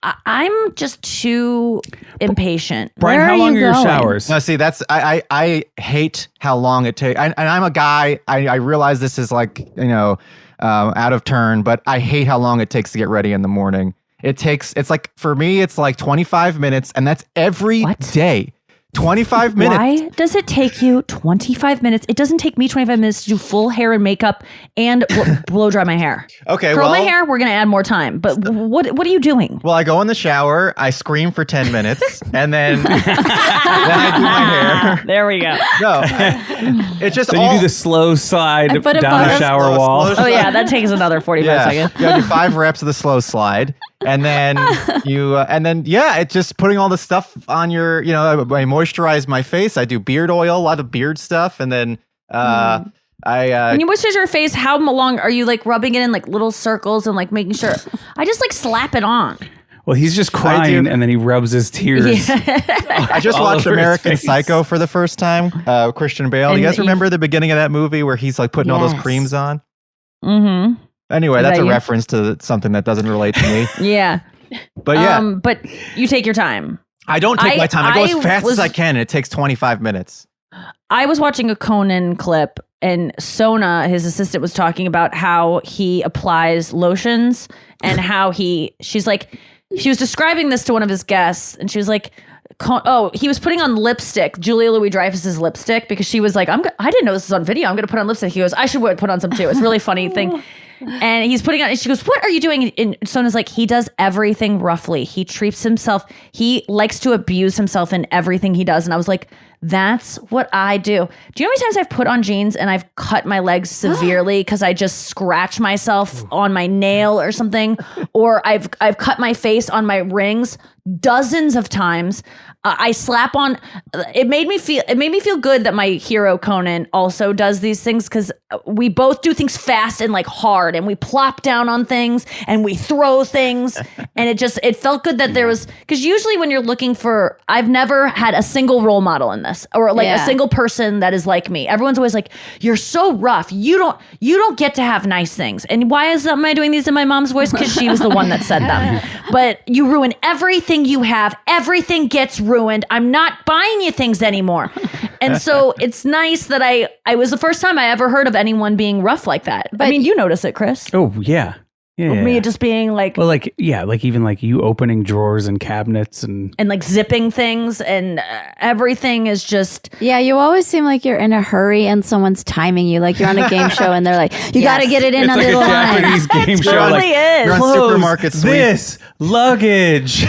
I'm just too impatient. Brian, Where how are long are you your going? showers? No, see, that's I hate how long it takes. And I'm a guy. I realize this is like out of turn, but I hate how long it takes to get ready in the morning. It's like for me, it's like 25 minutes, and that's every day. 25 minutes. Why does it take you 25 minutes? It doesn't take me 25 minutes to do full hair and makeup and blow dry my hair. Okay, curl my hair. We're gonna add more time. But what are you doing? Well, I go in the shower, I scream for 10 minutes, and then I do my hair. There we go. No, it's just So you do the slow slide put a down the butter- shower Slow- wall. slow- Oh yeah, that takes another 45 seconds. You gotta do 5 reps of the slow slide, and then it's just putting all the stuff on your, I moisturize my face. I do beard oil, a lot of beard stuff, and then When you moisturize your face, how long are you like rubbing it in like little circles and like making sure? I just like slap it on. Well, he's just crying and then he rubs his tears. I just all watched over his American face. Psycho for the first time. Christian Bale. And You guys you- remember the beginning of that movie where he's like putting all those Yes. creams on? Mm-hmm. Anyway, Is that's that a you? reference to something that doesn't relate to me. Yeah. But yeah, But you take your time. I don't take my time. I go as fast was- as I can, and it takes 25 minutes. I was watching a Conan clip, and Sona, his assistant, was talking about how he applies lotions and how she was describing this to one of his guests, and she was like, he was putting on lipstick, Julia Louis-Dreyfus's lipstick, because she was like, I didn't know this was on video. I'm going to put on lipstick. He goes, I should put on some too. It's a really funny thing. And he's putting on, and she goes, what are you doing? And Sona's like, he does everything roughly. He treats himself. He likes to abuse himself in everything he does. And I was like, that's what I do. Do you know how many times I've put on jeans and I've cut my legs severely because I just scratch myself on my nail or something, or I've cut my face on my rings dozens of times. I slap on. It made me feel good that my hero Conan also does these things, because we both do things fast and like hard, and we plop down on things and we throw things, and it felt good that there was, because usually when you're looking for, I've never had a single role model in this, or like a single person that is like me. Everyone's always like, you're so rough. You don't get to have nice things. And why am I doing these in my mom's voice? Because she was the one that said them. But you ruin everything you have. Everything gets ruined. I'm not buying you things anymore. And so it's nice that I was the first time I ever heard of anyone being rough like that. But, I mean, you notice it, Chris. Oh, yeah. Yeah. Me just being like, Well, like even like you opening drawers and cabinets and like zipping things, and everything is just. Yeah, you always seem like you're in a hurry and someone's timing you. Like you're on a game show and they're like, you got to get it in it's under like the a line. Japanese game show. Totally Like, is. You're on clothes, supermarket sweep. this luggage.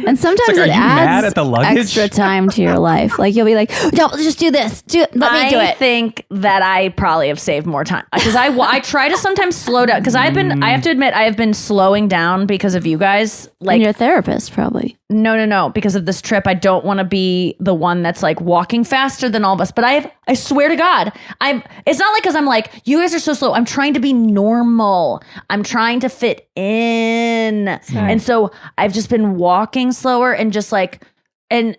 And sometimes It's like, it are you mad adds at the luggage? extra time to your life. Like you'll be like, no, just do this. Let me do I it. think that I probably have saved more time, because I try to sometimes slow down, because I have to admit I have been slowing down because of you guys. And Like, your therapist probably. no, because of this trip, I don't want to be the one that's like walking faster than all of us. But I swear to God, it's not like, because I'm like, you guys are so slow. I'm trying to be normal. I'm trying to fit in. And so I've just been walking slower and just like, and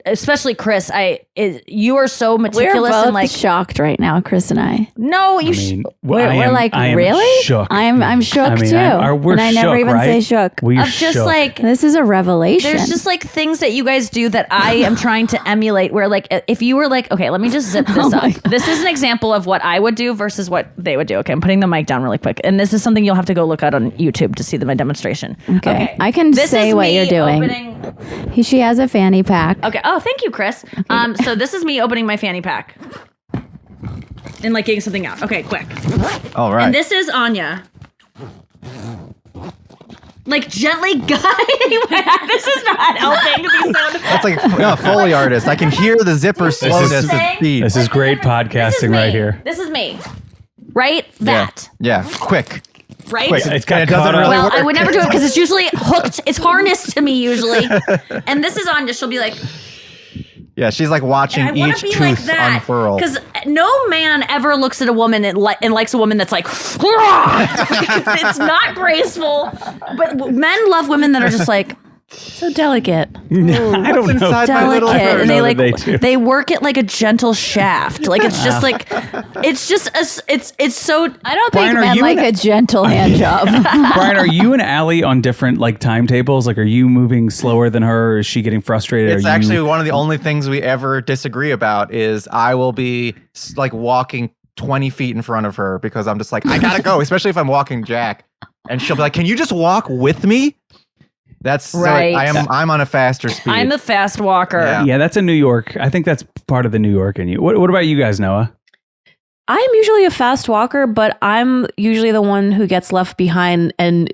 especially Chris, you are so We're meticulous both and like, shocked right now, Chris and I. no, you I mean, We're like, I am really? shook. I'm shook I mean, too. we're and I shook, never even right? say shook. We're of just shook. like, This is a revelation. there's just like things that you guys do that I am trying to emulate, where like, if you were like, okay, let me just zip this up. This is an example of what I would do versus what they would do. Okay, I'm putting the mic down really quick. And this is something you'll have to go look at on YouTube to see my demonstration. Okay. I can This say is what me you're doing. She has a fanny pack. Okay. Oh, thank you, Chris. So this is me opening my fanny pack and like getting something out. Okay, quick. All right. And this is Anya. Like gently guiding my. This is not helping. That's like a Foley artist. I can hear the zipper slowness saying? of speed. This is great podcasting right here. This is me. Right? That. Yeah. Quick. Right? Quick. It's got And it doesn't caught up. really Well, work. I would never do it because it's usually hooked. It's harnessed to me usually. And this is Anya. She'll be like, Yeah, she's like watching I want each to be tooth like that. unfurl. Because no man ever looks at a woman and likes a woman that's like, it's not graceful. But men love women that are just like, So delicate. I don't know. inside my little Delicate, heart? and know that they do. they work it like a gentle shaft. Like it's just like it's so. I don't Brian, think are men you like an- a gentle hand job. Brian, are you and Allie on different like timetables? Like, are you moving slower than her? Or is she getting frustrated? It's Are you- actually one of the only things we ever disagree about is I will be like walking 20 feet in front of her because I'm just like, I gotta go, especially if I'm walking Jack. And she'll be like, can you just walk with me? That's Right. So I'm on a faster speed. I'm the fast walker. Yeah. Yeah, that's a New York. I think that's part of the New York in you. What about you guys, Noah? I'm usually a fast walker, but I'm usually the one who gets left behind and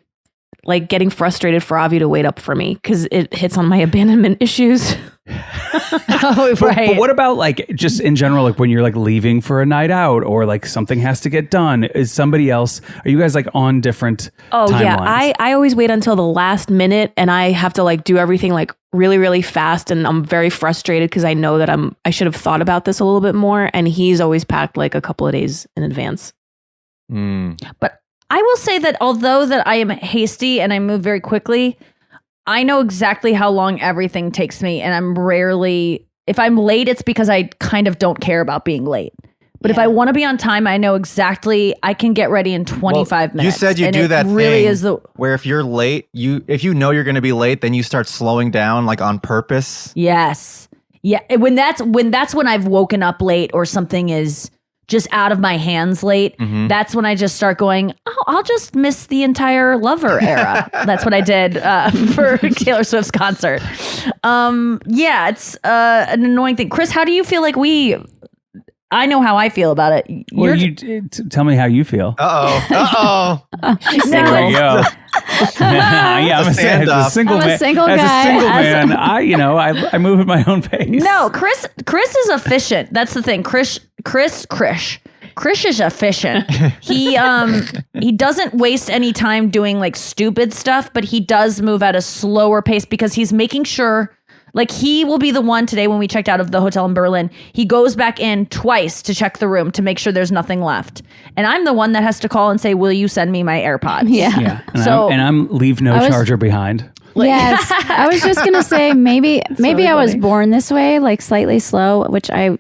like getting frustrated for Avi to wait up for me because it hits on my abandonment issues. Oh, But what about like just in general, like when you're like leaving for a night out or like something has to get done? Is somebody else? Are you guys like on different? Oh timelines? yeah, I always wait until the last minute, and I have to like do everything like really really fast, and I'm very frustrated because I know that I should have thought about this a little bit more, and he's always packed like a couple of days in advance. But I will say that although that I am hasty and I move very quickly, I know exactly how long everything takes me, and I'm rarely, if I'm late, it's because I kind of don't care about being late. But if I want to be on time, I know exactly I can get ready in 25 minutes. You said you and do it that really thing is the where if you're late, if you know you're going to be late, then you start slowing down like on purpose. yes. Yeah, when that's when I've woken up late or something is just out of my hands late. That's when I just start going, oh, I'll just miss the entire Lover era. That's what I did for Taylor Swift's concert. Yeah, it's an annoying thing. Chris, how do you feel like I know how I feel about it. Well, tell me how you feel. Uh-oh. There you go. Yeah, I'm a single I'm a man. single As guy. a single man, I move at my own pace. No, Chris is efficient. That's the thing. Chris is efficient. He doesn't waste any time doing like stupid stuff, but he does move at a slower pace because he's making sure. Like he will be the one today when we checked out of the hotel in Berlin. He goes back in twice to check the room to make sure there's nothing left. And I'm the one that has to call and say, "Will you send me my AirPods?" Yeah, and I'm leave no charger behind. Yes, I was just gonna say maybe I was born this way, like slightly slow, which I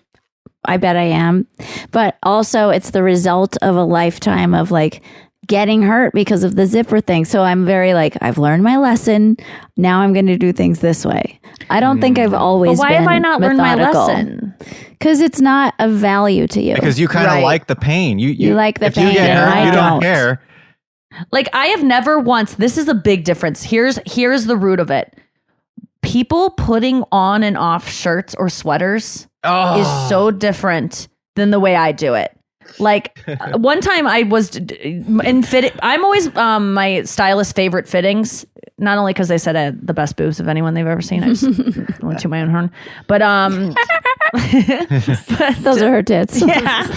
bet I am, but also it's the result of a lifetime of like getting hurt because of the zipper thing. So I'm very like, I've learned my lesson. Now I'm going to do things this way. I don't think I've always. But why been have I not learned my lesson? Because it's not of value to you. Because you kind of like the pain. You like the if pain. You get hurt, I you don't don't. care. Like I have never once. This is a big difference. Here's the root of it. People putting on and off shirts or sweaters is so different than the way I do it. Like one time I was in fit. I'm always my stylist's favorite fittings. Not only because they said I had the best boobs of anyone they've ever seen. I just went to my own horn. But Those are her tits. yeah.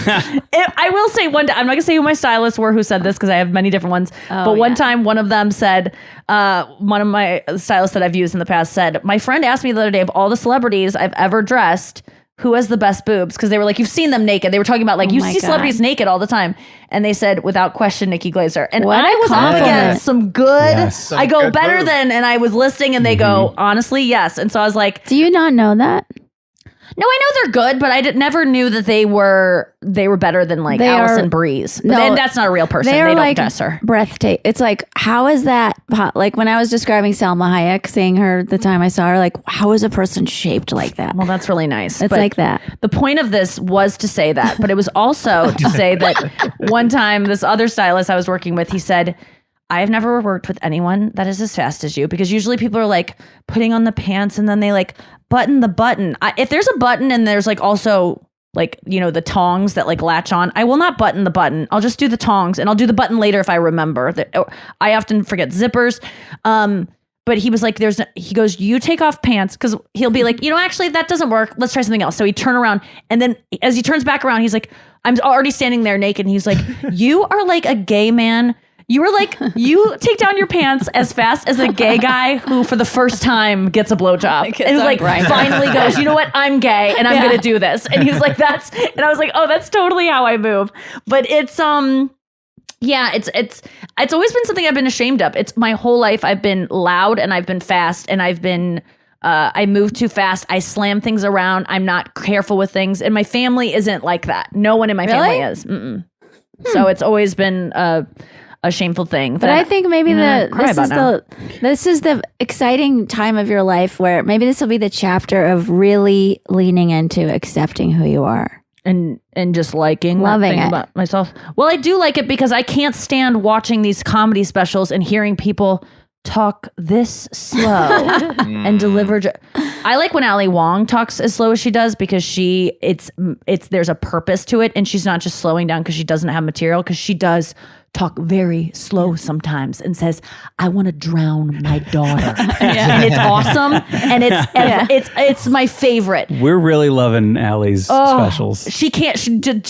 I will say I'm not gonna say who my stylists were who said this because I have many different ones. But one time one of them said, one of my stylists that I've used in the past said, my friend asked me the other day of all the celebrities I've ever dressed, who has the best boobs? Because they were like, you've seen them naked. They were talking about like, you see celebrities naked all the time. And they said, without question, Nikki Glaser. And What I a was up compliment. against some good, Yes. I go good better boobs. than, and I was listing and they go, honestly, yes. And so I was like, Do you not know that? no, I know they're good, but I never knew that they were better than like They Allison are- Bries. But no, then that's not a real person. They They're don't like dress her. breathtaking. It's like, how is that? Like when I was describing Salma Hayek, seeing her the time I saw her, like, how is a person shaped like that? Well, that's really nice. It's But like that. The point of this was to say that, but it was also to say that one time this other stylist I was working with, he said, I have never worked with anyone that is as fast as you, because usually people are like putting on the pants and then they like button the button. If there's a button and there's like also like, you know, the tongs that like latch on, I will not button the button. I'll just do the tongs and I'll do the button later if I remember. I often forget zippers. But he was like, he goes, you take off pants, because he'll be like, you know, actually that doesn't work. Let's try something else. So he turn around, and then as he turns back around, he's like, I'm already standing there naked. And he's like, you are like a gay man. You were like, you take down your pants as fast as a gay guy who for the first time gets a blowjob. And he was like, finally goes, you know what? I'm gay and I'm going to do this. And he was like, and I was like, oh, that's totally how I move. But it's, Yeah, it's always been something I've been ashamed of. It's my whole life. I've been loud and I've been fast and I've been I move too fast. I slam things around. I'm not careful with things, and my family isn't like that. No one in my family is. So it's always been a shameful thing. But I think maybe this is the exciting time of your life where maybe this will be the chapter of really leaning into accepting who you are. And just loving it about myself. Well, I do like it because I can't stand watching these comedy specials and hearing people talk this slow and deliver. I like when Ali Wong talks as slow as she does because it's there's a purpose to it, and she's not just slowing down because she doesn't have material, because she does talk very slow sometimes and says, I want to drown my daughter. And it's awesome. And it's my favorite. We're really loving Allie's specials. She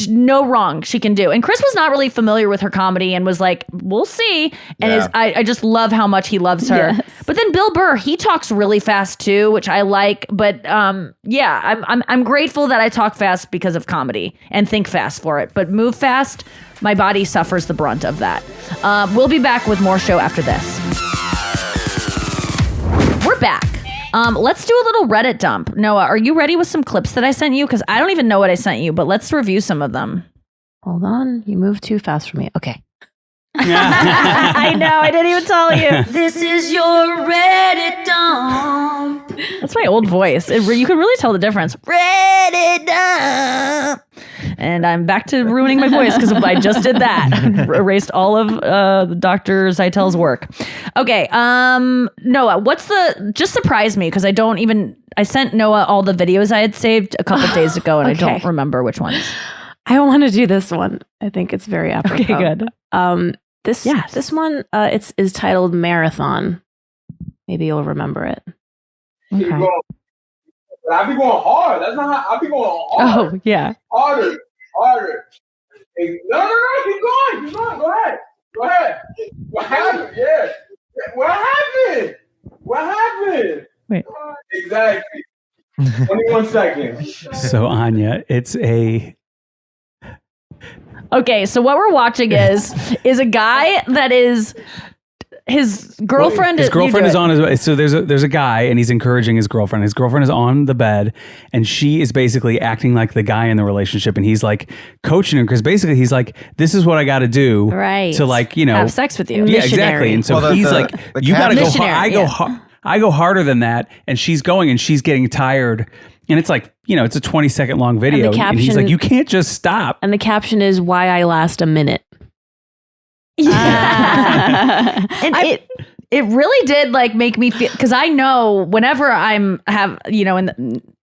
no wrong she can do. And Chris was not really familiar with her comedy and was like, we'll see. And I just love how much he loves her. Yes. But then Bill Burr, he talks really fast too, which I like. But I'm grateful that I talk fast because of comedy and think fast for it. But move fast, my body suffers the brunt of that. We'll be back with more show after this. We're back. Let's do a little Reddit dump. Noah, are you ready with some clips that I sent you? Because I don't even know what I sent you, but let's review some of them. Hold on. You moved too fast for me. Okay. I know. I didn't even tell you. This is your Reddit dump. That's my old voice. You can really tell the difference. Reddit dump. And I'm back to ruining my voice because I just did that. Erased all of Dr. Zeitel's work. Okay. Noah, just surprise me because I sent Noah all the videos I had saved a couple days ago and I don't remember which ones. I want to do this one. I think it's very apropos. Okay, good. This one is titled Marathon. Maybe you'll remember it. Okay. I be going hard. That's not how I be going hard. Oh, yeah. Harder. Hey, no, keep going. Go ahead. What happened? Yeah. What happened? Wait. Exactly. 21 seconds. So, Anya, it's a... Okay, so what we're watching is a guy that is... His girlfriend is on his way. So there's a guy and he's encouraging his girlfriend. His girlfriend is on the bed and she is basically acting like the guy in the relationship, and he's like coaching her because basically he's like, this is what I got to do to like, have sex with you. Yeah, exactly. And so he's like, you got to go hard. I go harder than that, and she's getting tired. And it's like, it's a 20-second long video. And he's like, you can't just stop. And the caption is why I last a minute. Yeah. And it really did like make me feel, because I know whenever in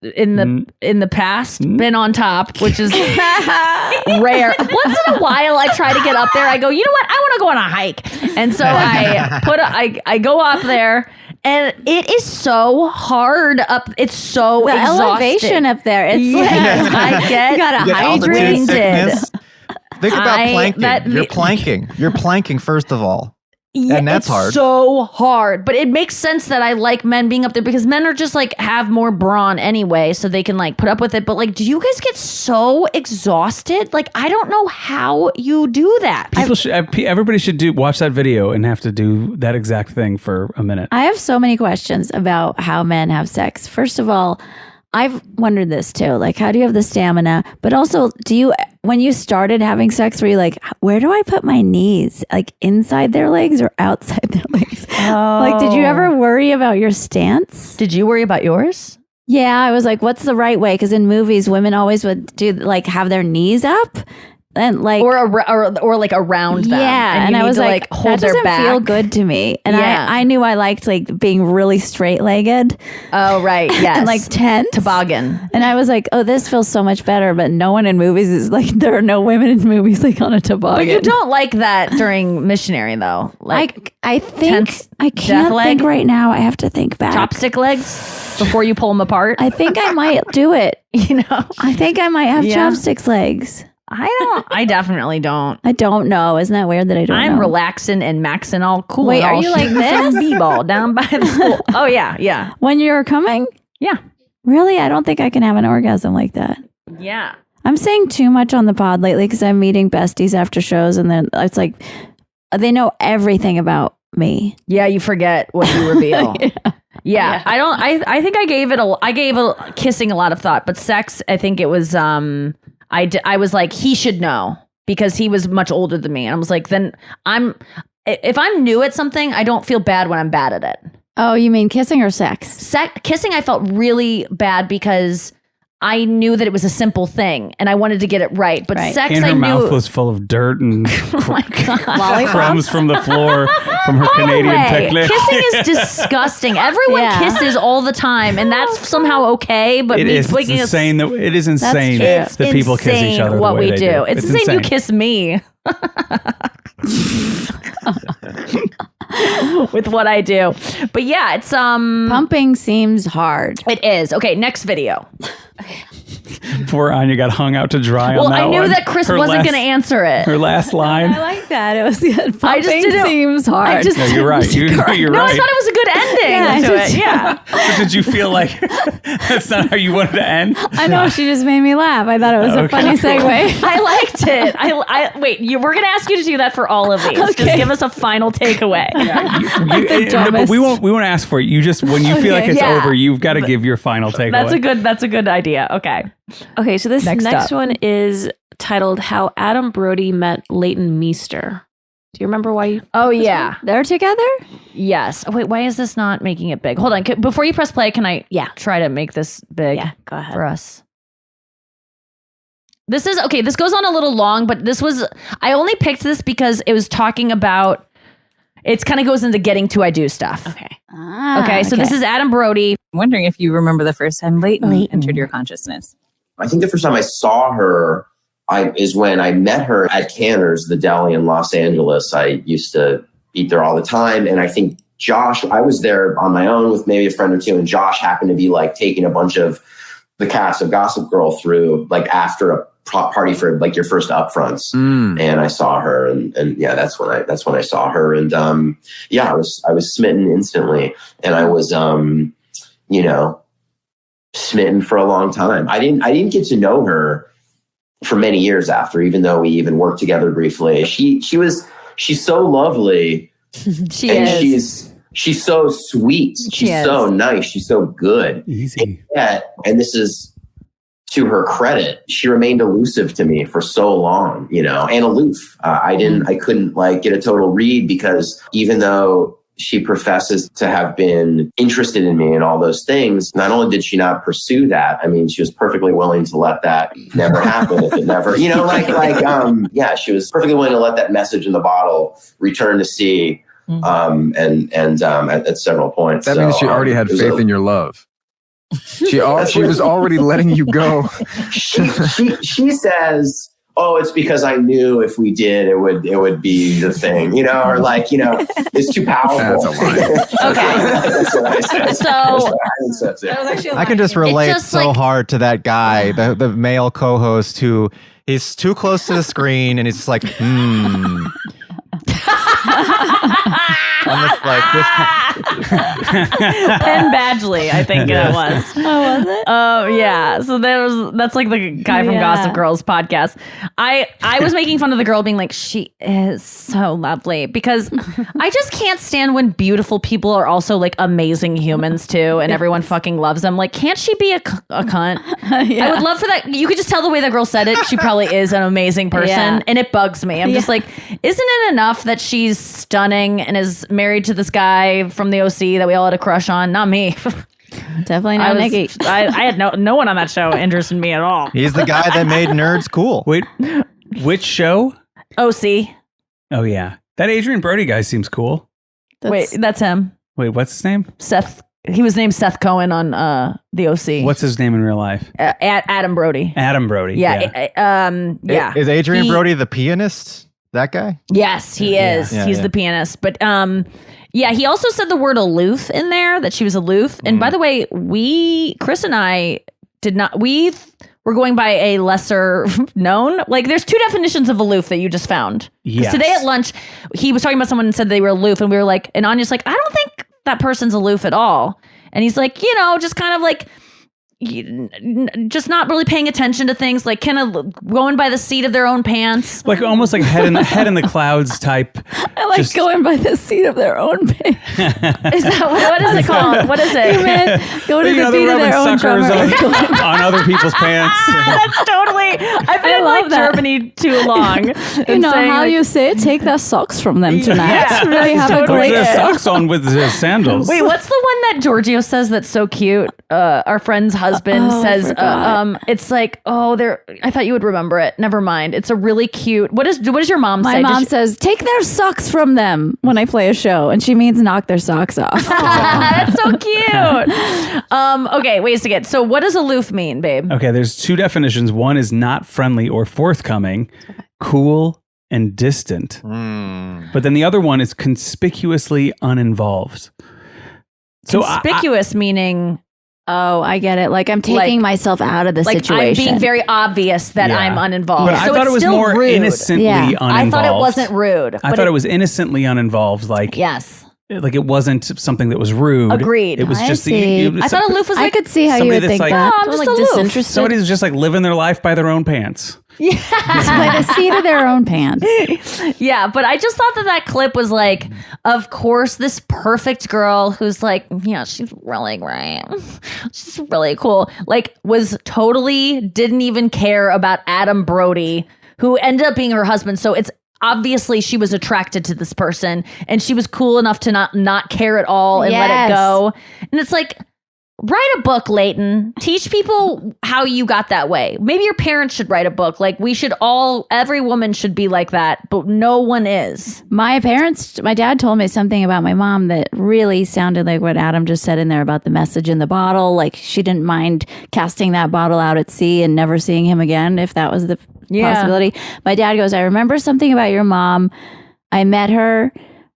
the past been on top, which is rare. Once in a while I try to get up there. I go, you know what? I want to go on a hike. And so I go up there. And it is so hard up. It's so the exhausting. Elevation up there. It's you gotta hydrate. Think about planking. You're planking. You're planking first of all. Yeah, and that's hard. So hard. But it makes sense that I like men being up there because men are just like have more brawn anyway, so they can like put up with it. But like, do you guys get so exhausted? Like, I don't know how you do that. Everybody should watch that video and have to do that exact thing for a minute. I have so many questions about how men have sex. First of all, I've wondered this too. Like, how do you have the stamina? But also, when you started having sex, were you like, where do I put my knees? Like inside their legs or outside their legs? Oh. Like, did you ever worry about your stance? Did you worry about yours? Yeah, I was like, what's the right way? Because in movies, women always would do like have their knees up. And like or like around them. Yeah, and I was like, hold their back. That doesn't feel good to me. And I knew I liked like being really straight legged. Oh right, yes, and like tense toboggan. And I was like, oh, this feels so much better. But no one in movies is like, there are no women in movies like on a toboggan. But you don't like that during missionary though. Like I think I can't think right now. I have to think back. Chopstick legs before you pull them apart. I think I might do it. I think I might have chopsticks legs. I definitely don't. I don't know. Isn't that weird that I don't know? I'm relaxing and maxing all cool. Wait, are you like this? B-ball down by the school. Oh, yeah. When you're coming? Yeah. Really? I don't think I can have an orgasm like that. Yeah. I'm saying too much on the pod lately because I'm meeting besties after shows, and then it's like they know everything about me. Yeah, you forget what you reveal. Yeah. I think I gave kissing a lot of thought, but sex, I think it was I was like, he should know because he was much older than me, and I was like, then if I'm new at something, I don't feel bad when I'm bad at it. Oh, you mean kissing or sex? Kissing, I felt really bad because I knew that it was a simple thing and I wanted to get it right. But sex, and her I knew. mouth was full of dirt and Oh my God. crumbs from the floor from her Canadian picnic. Kissing is disgusting. Everyone kisses all the time, and that's somehow okay. But It is insane It's that people kiss each insane other. what the way we they do. It's insane you kiss me. With what I do. But yeah, it's pumping seems hard. It is. Okay, next video. Poor Anya got hung out to dry well, on that I knew one. that Chris wasn't going to answer it. Her last line. I like that. It was good. I just didn't. Seems hard. No, you're right. You're no, right. I thought it was a good ending to it. Yeah. But did you feel like that's not how you wanted to end? I know. She just made me laugh. I thought it was a funny segue. I liked it. I wait. We're going to ask you to do that for all of these. Okay. Just give us a final takeaway. But we won't ask for it. You just when you feel like it's over, you've got to give your final takeaway. That's a good idea. Okay, so this Next next up. one is titled "How Adam Brody Met Leighton Meester." Do you remember why you? Oh yeah, they're together. Yes. Oh, wait, why is this not making it big? Hold on. Before you press play, can I try to make this big? Yeah, go ahead. For us. This is okay. This goes on a little long, but I only picked this because it was talking about. It kind of goes into getting to I do stuff. Okay. Okay. So this is Adam Brody. I'm wondering if you remember the first time Leighton entered your consciousness. I think the first time I saw her is when I met her at Canner's, the deli in Los Angeles. I used to eat there all the time. And I think Josh, I was there on my own with maybe a friend or two. And Josh happened to be like taking a bunch of the cast of Gossip Girl through like after a party for like your first upfronts. And I saw her and yeah, that's when I saw her. And I was smitten instantly. And I was, smitten for a long time. I didn't get to know her for many years after, even though we even worked together briefly. She's so lovely. She's so sweet. She's so nice. She's so good. Easy. And this is to her credit. She remained elusive to me for so long, and aloof. I couldn't like get a total read because even though she professes to have been interested in me and all those things, not only did she not pursue that, I mean, she was perfectly willing to let that never happen if it never, she was perfectly willing to let that message in the bottle return to sea, at several points. That means she already had faith in your love. She was already letting you go. She says, "Oh, it's because I knew if we did, it would be the thing, or like, it's too powerful." That's a lie. Okay. That's what I said. So I can just relate just so like- hard to that guy, the male co-host who he's too close to the screen and he's just like, I'm just like this. Penn Badgley, I think it was. Oh, was it? Oh yeah. So that's like the guy from Gossip Girl's podcast. I was making fun of the girl being like, she is so lovely because I just can't stand when beautiful people are also like amazing humans too, and everyone fucking loves them. Like, can't she be a cunt? I would love for that. You could just tell the way that girl said it. She probably is an amazing person, and it bugs me. I'm just like, isn't it enough that she's stunning and is married to this guy from the OC that we all had a crush on? Not me. Definitely not Nikki. I had no one on that show interested in me at all. He's the guy that made nerds cool. Wait, which show? OC. Oh yeah, that Adrian Brody guy seems cool. Wait, that's him. Wait, what's his name? Seth. He was named Seth Cohen on the OC. What's his name in real life? Adam Brody. Adam Brody. Yeah. Is Adrian Brody the pianist? That guy? Yes, he is. He's the pianist. But he also said the word aloof in there, that she was aloof. And by the way, Chris and I did not, we were going by a lesser known, like there's two definitions of aloof that you just found. Yes. Today at lunch, he was talking about someone and said they were aloof. And we were like, and Anya's like, I don't think that person's aloof at all. And he's like, just kind of like, just not really paying attention to things, like kind of going by the seat of their own pants. Like almost like head in the clouds type. I like going by the seat of their own pants. Is that what is it called? What is it? You meant go to the beat of their own suckers drummer. on other people's pants. That's totally. I've been in like Germany too long. You know how you say take the socks from them tonight. Yeah, really have a Put great their socks on with their sandals. Wait, what's the one that Giorgio says that's so cute? Our friend's husband says, it's like, I thought you would remember it. Never mind. It's a really cute. What does your mom say? My mom says, take their socks from them when I play a show. And she means knock their socks off. That's so cute. Okay, ways to get. So what does aloof mean, babe? Okay, there's two definitions. One is not friendly or forthcoming, cool and distant. But then the other one is conspicuously uninvolved. So Conspicuous meaning... Oh, I get it. Like I'm taking myself out of the situation. I'm being very obvious that I'm uninvolved. But I thought it was more rude. innocently uninvolved. I thought it wasn't rude. I thought it was innocently uninvolved. Like yes. Like it wasn't something that was rude. Agreed. It was just I thought aloof was like... I could see how you would think like, that. I'm just like aloof. disinterested. Somebody who's just like living their life by their own pants. Yeah. By the seat of their own pants. Yeah, but I just thought that clip was like, of course, this perfect girl who's like, yeah, she's really great. She's really cool. Like, was totally didn't even care about Adam Brody, who ended up being her husband. So it's obviously she was attracted to this person and she was cool enough to not care at all and let it go. And it's like, write a book, Leighton. Teach people how you got that way. Maybe your parents should write a book. Like every woman should be like that, but no one is. My dad told me something about my mom that really sounded like what Adam just said in there about the message in the bottle. Like she didn't mind casting that bottle out at sea and never seeing him again if that was the possibility. My dad goes, I remember something about your mom. I met her,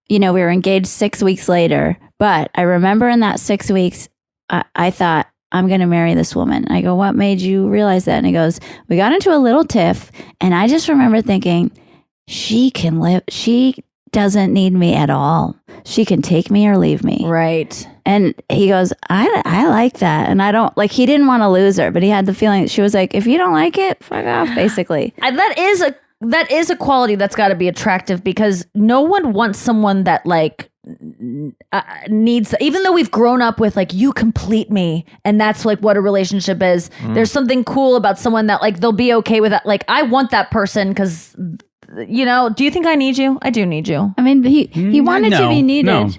we were engaged 6 weeks later, but I remember in that 6 weeks, I thought, I'm going to marry this woman. I go, what made you realize that? And he goes, we got into a little tiff. And I just remember thinking, she can live. She doesn't need me at all. She can take me or leave me. Right. And he goes, I like that. And I don't like, he didn't want to lose her, but he had the feeling that she was like, if you don't like it, fuck off, basically. That is a quality that's got to be attractive because no one wants someone that like needs, even though we've grown up with like, you complete me and that's like what a relationship is. There's something cool about someone that like they'll be okay with that. Like I want that person because do you think I need you? I do need you. I mean, he wanted to be needed. No.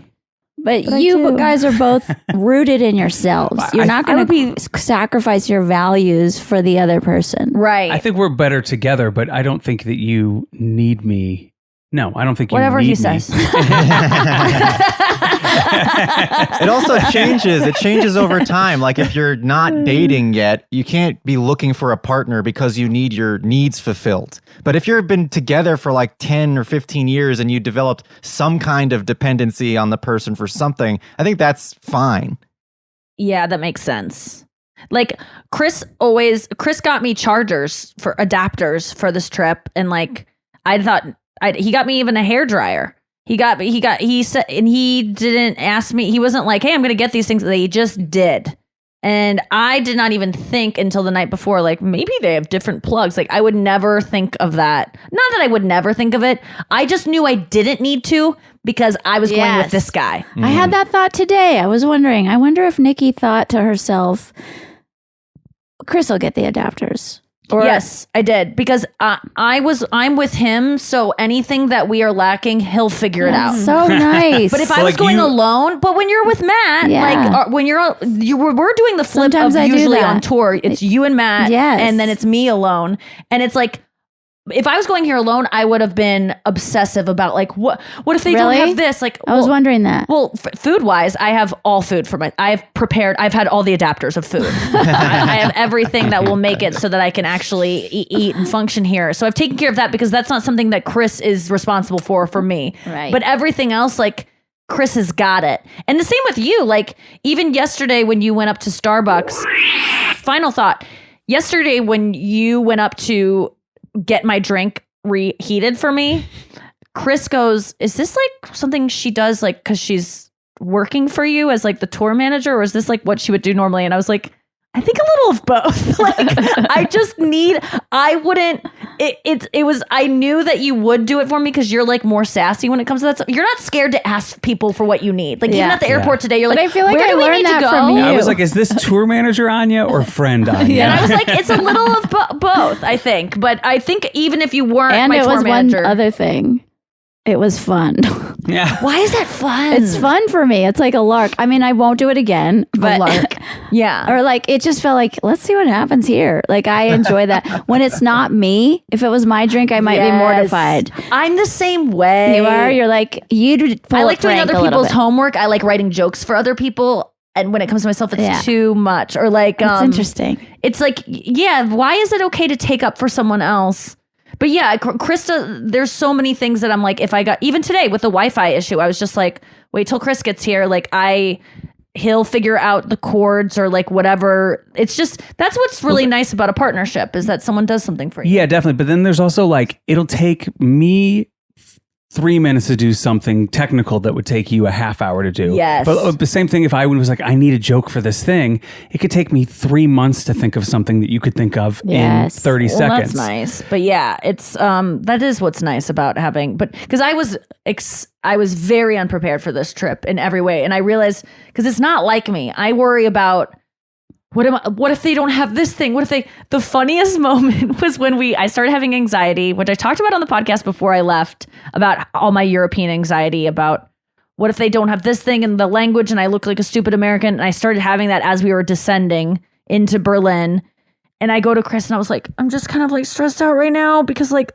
But you guys are both rooted in yourselves. You're not going to sacrifice your values for the other person. Right. I think we're better together, but I don't think that you need me. No, I don't think you Whatever need he says. It also changes. It changes over time. Like if you're not dating yet, you can't be looking for a partner because you need your needs fulfilled. But if you've been together for like 10 or 15 years and you developed some kind of dependency on the person for something, I think that's fine. Yeah, that makes sense. Like Chris got me chargers for adapters for this trip. And like, I thought, he got me even a hairdryer. He said, and he didn't ask me. He wasn't like, hey, I'm going to get these things. They just did. And I did not even think until the night before, like maybe they have different plugs. Like I would never think of that. Not that I would never think of it. I just knew I didn't need to because I was going with this guy. I had that thought today. I was wondering, I wonder if Nikki thought to herself, Chris will get the adapters. Yes, I did because I'm with him, so anything that we are lacking, he'll figure it out. So nice. But if I was going alone, but when you're with Matt, like when we're doing the flip Sometimes of I do usually that. on tour, it's you and Matt, and then it's me alone, and it's like. If I was going here alone, I would have been obsessive about like what if they don't have this? Like I was wondering that. Well, food wise, I have all food I've had all the adapters of food. I have everything that will make it so that I can actually eat and function here. So I've taken care of that because that's not something that Chris is responsible for me. Right. But everything else, like Chris has got it. And the same with you. Like even yesterday when you went up to Starbucks, final thought. Yesterday when you went up to get my drink reheated for me, Chris goes, is this like something she does like because she's working for you as like the tour manager, or is this like what she would do normally? And I was like, I think a little of both. Like, I knew that you would do it for me because you're like more sassy when it comes to that stuff. You're not scared to ask people for what you need. Like, even at the airport today, you're like, I feel like where I do we learned need to that go? from you. I was like, is this tour manager Anya or friend Anya? And I was like, it's a little of both, I think. But I think even if you weren't And my it tour was manager, one other thing. It was fun. Yeah. why is that fun? It's fun for me. It's like a lark. I mean, I won't do it again, but lark. Yeah. or like it just felt like, let's see what happens here. Like I enjoy that. When it's not me, if it was my drink, I might be mortified. I'm the same way. You are? You're like, I like doing other people's homework. I like writing jokes for other people. And when it comes to myself, it's too much. Or like, It's interesting. It's like, why is it okay to take up for someone else? But yeah, Krista, there's so many things that I'm like, even today with the Wi-Fi issue, I was just like, wait till Chris gets here. Like he'll figure out the chords or like whatever. It's just, that's what's really nice about a partnership is that someone does something for you. Yeah, definitely. But then there's also like, it'll take me 3 minutes to do something technical that would take you a half hour to do. Yes. But the same thing if I was like, I need a joke for this thing, it could take me 3 months to think of something that you could think of in 30 seconds. That's nice. But yeah, it's that is what's nice about having, but because I was very unprepared for this trip in every way. And I realized, because it's not like me, I worry about what if they don't have this thing? The funniest moment was when I started having anxiety, which I talked about on the podcast before I left, about all my European anxiety about what if they don't have this thing in the language and I look like a stupid American. And I started having that as we were descending into Berlin. And I go to Chris and I was like, I'm just kind of like stressed out right now because like,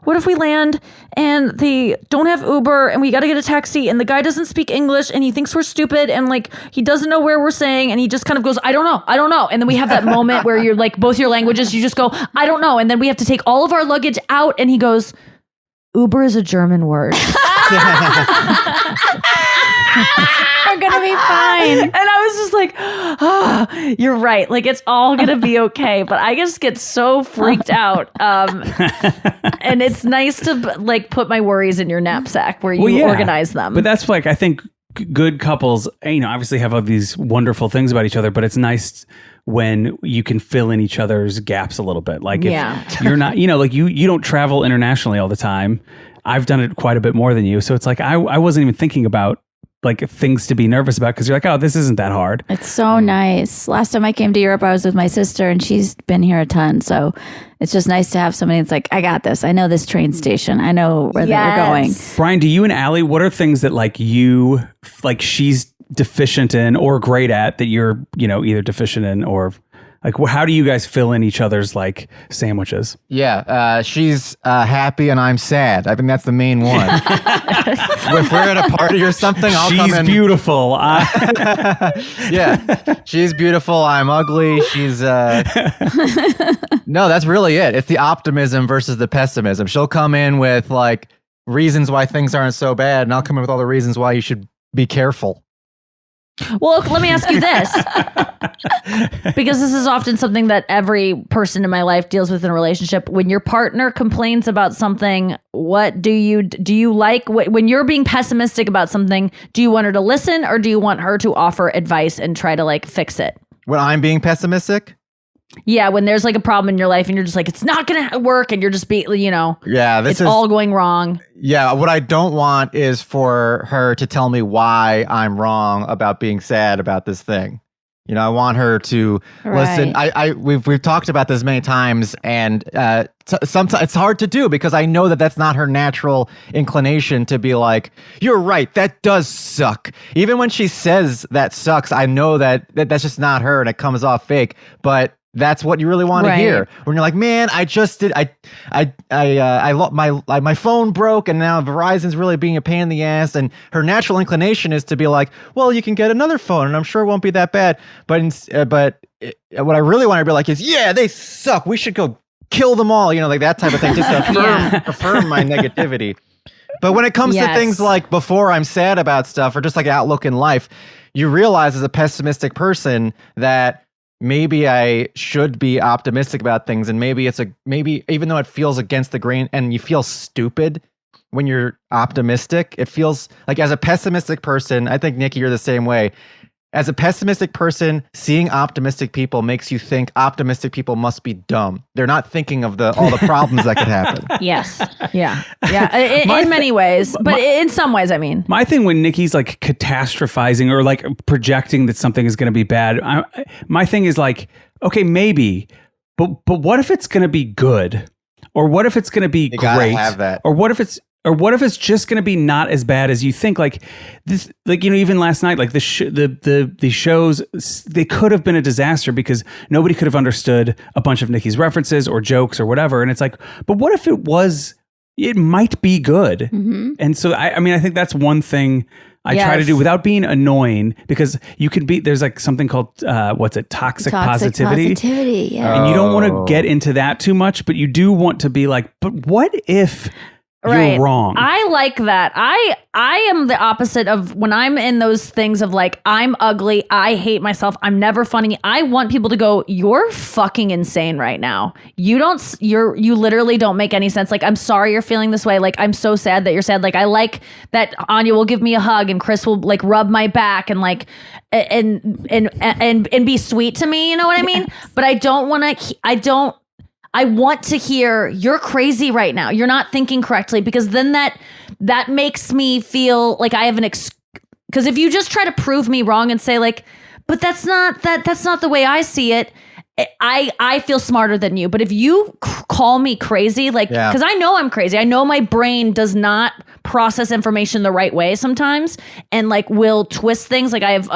what if we land and they don't have Uber and we got to get a taxi and the guy doesn't speak English and he thinks we're stupid and like he doesn't know where we're saying and he just kind of goes, I don't know. And then we have that moment where you're like both your languages, you just go, I don't know. And then we have to take all of our luggage out and he goes, Uber is a German word. We're gonna be fine. And I was just like, you're right. Like it's all gonna be okay. But I just get so freaked out. And it's nice to like put my worries in your knapsack where you organize them. But that's like, I think good couples, obviously have all these wonderful things about each other, but it's nice when you can fill in each other's gaps a little bit. Like if you're not, like you don't travel internationally all the time. I've done it quite a bit more than you. So it's like, I wasn't even thinking about like things to be nervous about because you're like, oh, this isn't that hard. It's so nice. Last time I came to Europe, I was with my sister and she's been here a ton. So it's just nice to have somebody that's like, I got this. I know this train station. I know where we're going. Brian, do you and Allie, what are things that like she's deficient in or great at that you're, either deficient in or like, how do you guys fill in each other's like sandwiches? Yeah, she's happy and I'm sad. I think that's the main one. If we're at a party or something, I'll come in. She's beautiful. Yeah, she's beautiful. I'm ugly. She's no, that's really it. It's the optimism versus the pessimism. She'll come in with like reasons why things aren't so bad, and I'll come in with all the reasons why you should be careful. Well, let me ask you this, because this is often something that every person in my life deals with in a relationship. When your partner complains about something, what do you like when you're being pessimistic about something? Do you want her to listen or do you want her to offer advice and try to like fix it? When I'm being pessimistic? Yeah, when there's like a problem in your life and you're just like, it's not going to work and you're just it's all going wrong. Yeah, what I don't want is for her to tell me why I'm wrong about being sad about this thing. I want her to listen. We've talked about this many times, and sometimes it's hard to do because I know that that's not her natural inclination to be like, you're right, that does suck. Even when she says that sucks, I know that's just not her and it comes off fake. But that's what you really want to hear. When you're like, man, I just did. My phone broke, and now Verizon's really being a pain in the ass. And her natural inclination is to be like, well, you can get another phone, and I'm sure it won't be that bad. But what I really want to be like is, yeah, they suck. We should go kill them all. Like that type of thing, just to affirm my negativity. But when it comes to things like before I'm sad about stuff, or just like outlook in life, you realize as a pessimistic person that maybe I should be optimistic about things, and maybe even though it feels against the grain and you feel stupid when you're optimistic, it feels like as a pessimistic person, I think Nikki, you're the same way. As a pessimistic person, seeing optimistic people makes you think optimistic people must be dumb. They're not thinking of all the problems that could happen. Yes. Yeah. In many ways, but in some ways, I mean. My thing when Nikki's like catastrophizing or like projecting that something is going to be bad, my thing is like, okay, maybe, but what if it's going to be good? Or what if it's going to be great? Gotta have that. Or what if it's just going to be not as bad as you think? Like this, like, you know, even last night, like the shows, they could have been a disaster because nobody could have understood a bunch of Nikki's references or jokes or whatever. And it's like, but what if it might be good? Mm-hmm. And so, I mean, I think that's one thing I try to do without being annoying, because you can be, there's like something called, toxic positivity. Yeah. And you don't want to get into that too much, but you do want to be like, but what if you're wrong? I like that. I am the opposite of when I'm in those things of like, I'm ugly, I hate myself, I'm never funny. I want people to go, you're fucking insane right now. You literally don't make any sense. Like, I'm sorry you're feeling this way. Like, I'm so sad that you're sad. Like, I like that Anya will give me a hug and Chris will like rub my back and like and be sweet to me. You know what I mean? But I want to hear you're crazy right now. You're not thinking correctly, because then that makes me feel like I have because if you just try to prove me wrong and say like, but that's not the way I see it, I feel smarter than you. But if you call me crazy, like, because I know I'm crazy. I know my brain does not process information the right way sometimes, and like will twist things. Like I have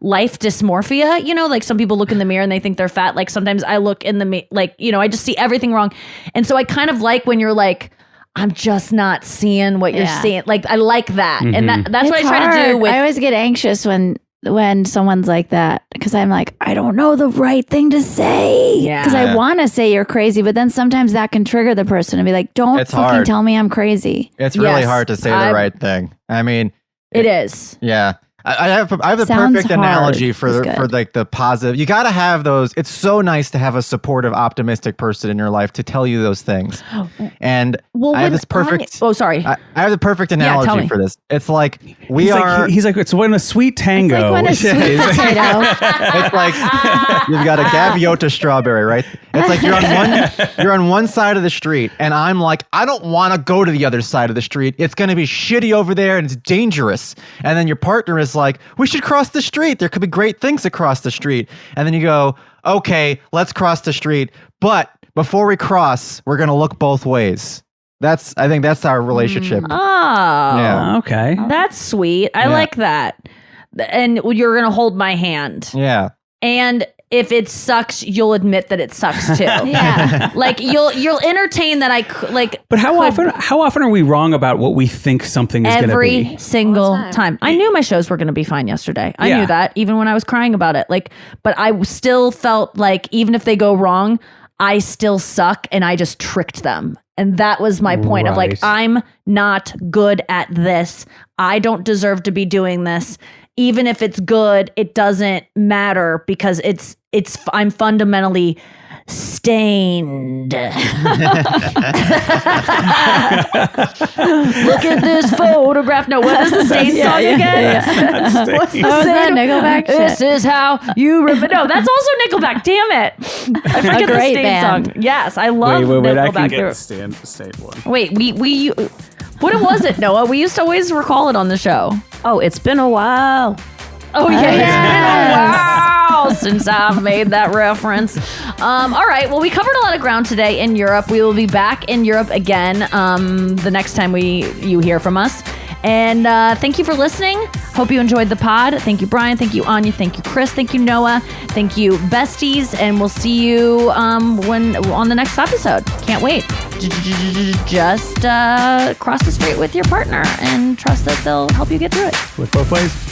life dysmorphia, you know, like some people look in the mirror and they think they're fat. Like sometimes I look in the like, you know, I just see everything wrong. And so I kind of like when you're like, I'm just not seeing what you're seeing. Like I like that. Mm-hmm. And that's what I try to do with. I always get anxious when someone's like that, because I'm like, I don't know the right thing to say. Yeah. Because I want to say you're crazy, but then sometimes that can trigger the person and be like, don't fucking tell me I'm crazy. It's really hard to say the right thing. I mean, it is. Yeah. I have the perfect analogy for like the positive. You got to have those. It's so nice to have a supportive, optimistic person in your life to tell you those things. And I have this perfect. I have the perfect analogy for this. It's like he's like it's when a sweet tango. It's like when a sweet potato. It's like you've got a gaviota strawberry, right? It's like you're on one side of the street, and I'm like, I don't want to go to the other side of the street. It's going to be shitty over there, and it's dangerous. And then your partner is like, we should cross the street. There could be great things across the street. And then you go, okay, let's cross the street. But before we cross, we're going to look both ways. I think that's our relationship. Oh, yeah. Okay. That's sweet. I like that. And you're going to hold my hand. Yeah. And if it sucks, you'll admit that it sucks too. Yeah. Like you'll entertain that But how often are we wrong about what we think something is going to be? Every single time. I knew my shows were going to be fine yesterday. I knew that even when I was crying about it. Like, but I still felt like even if they go wrong, I still suck and I just tricked them. And that was my point of like, I'm not good at this. I don't deserve to be doing this. Even if it's good, it doesn't matter because I'm fundamentally stained. Look at this photograph. No, what is the stain song again? Yeah. What's that Nickelback shit? This is how you remember. No, that's also Nickelback. Damn it. I forget the stain band. song. Yes, I love Nickelback. I can get the stain one. Wait, we what was it, Noah? We used to always recall it on the show. Oh, it's been a while. Oh, yeah. It's been a while since I've made that reference. All right. Well, we covered a lot of ground today in Europe. We will be back in Europe again the next time you hear from us. And thank you for listening. Hope you enjoyed the pod. Thank you, Brian. Thank you, Anya. Thank you, Chris. Thank you, Noah. Thank you, besties. And we'll see you when on the next episode. Can't wait. Just cross the street with your partner and trust that they'll help you get through it. Look both ways.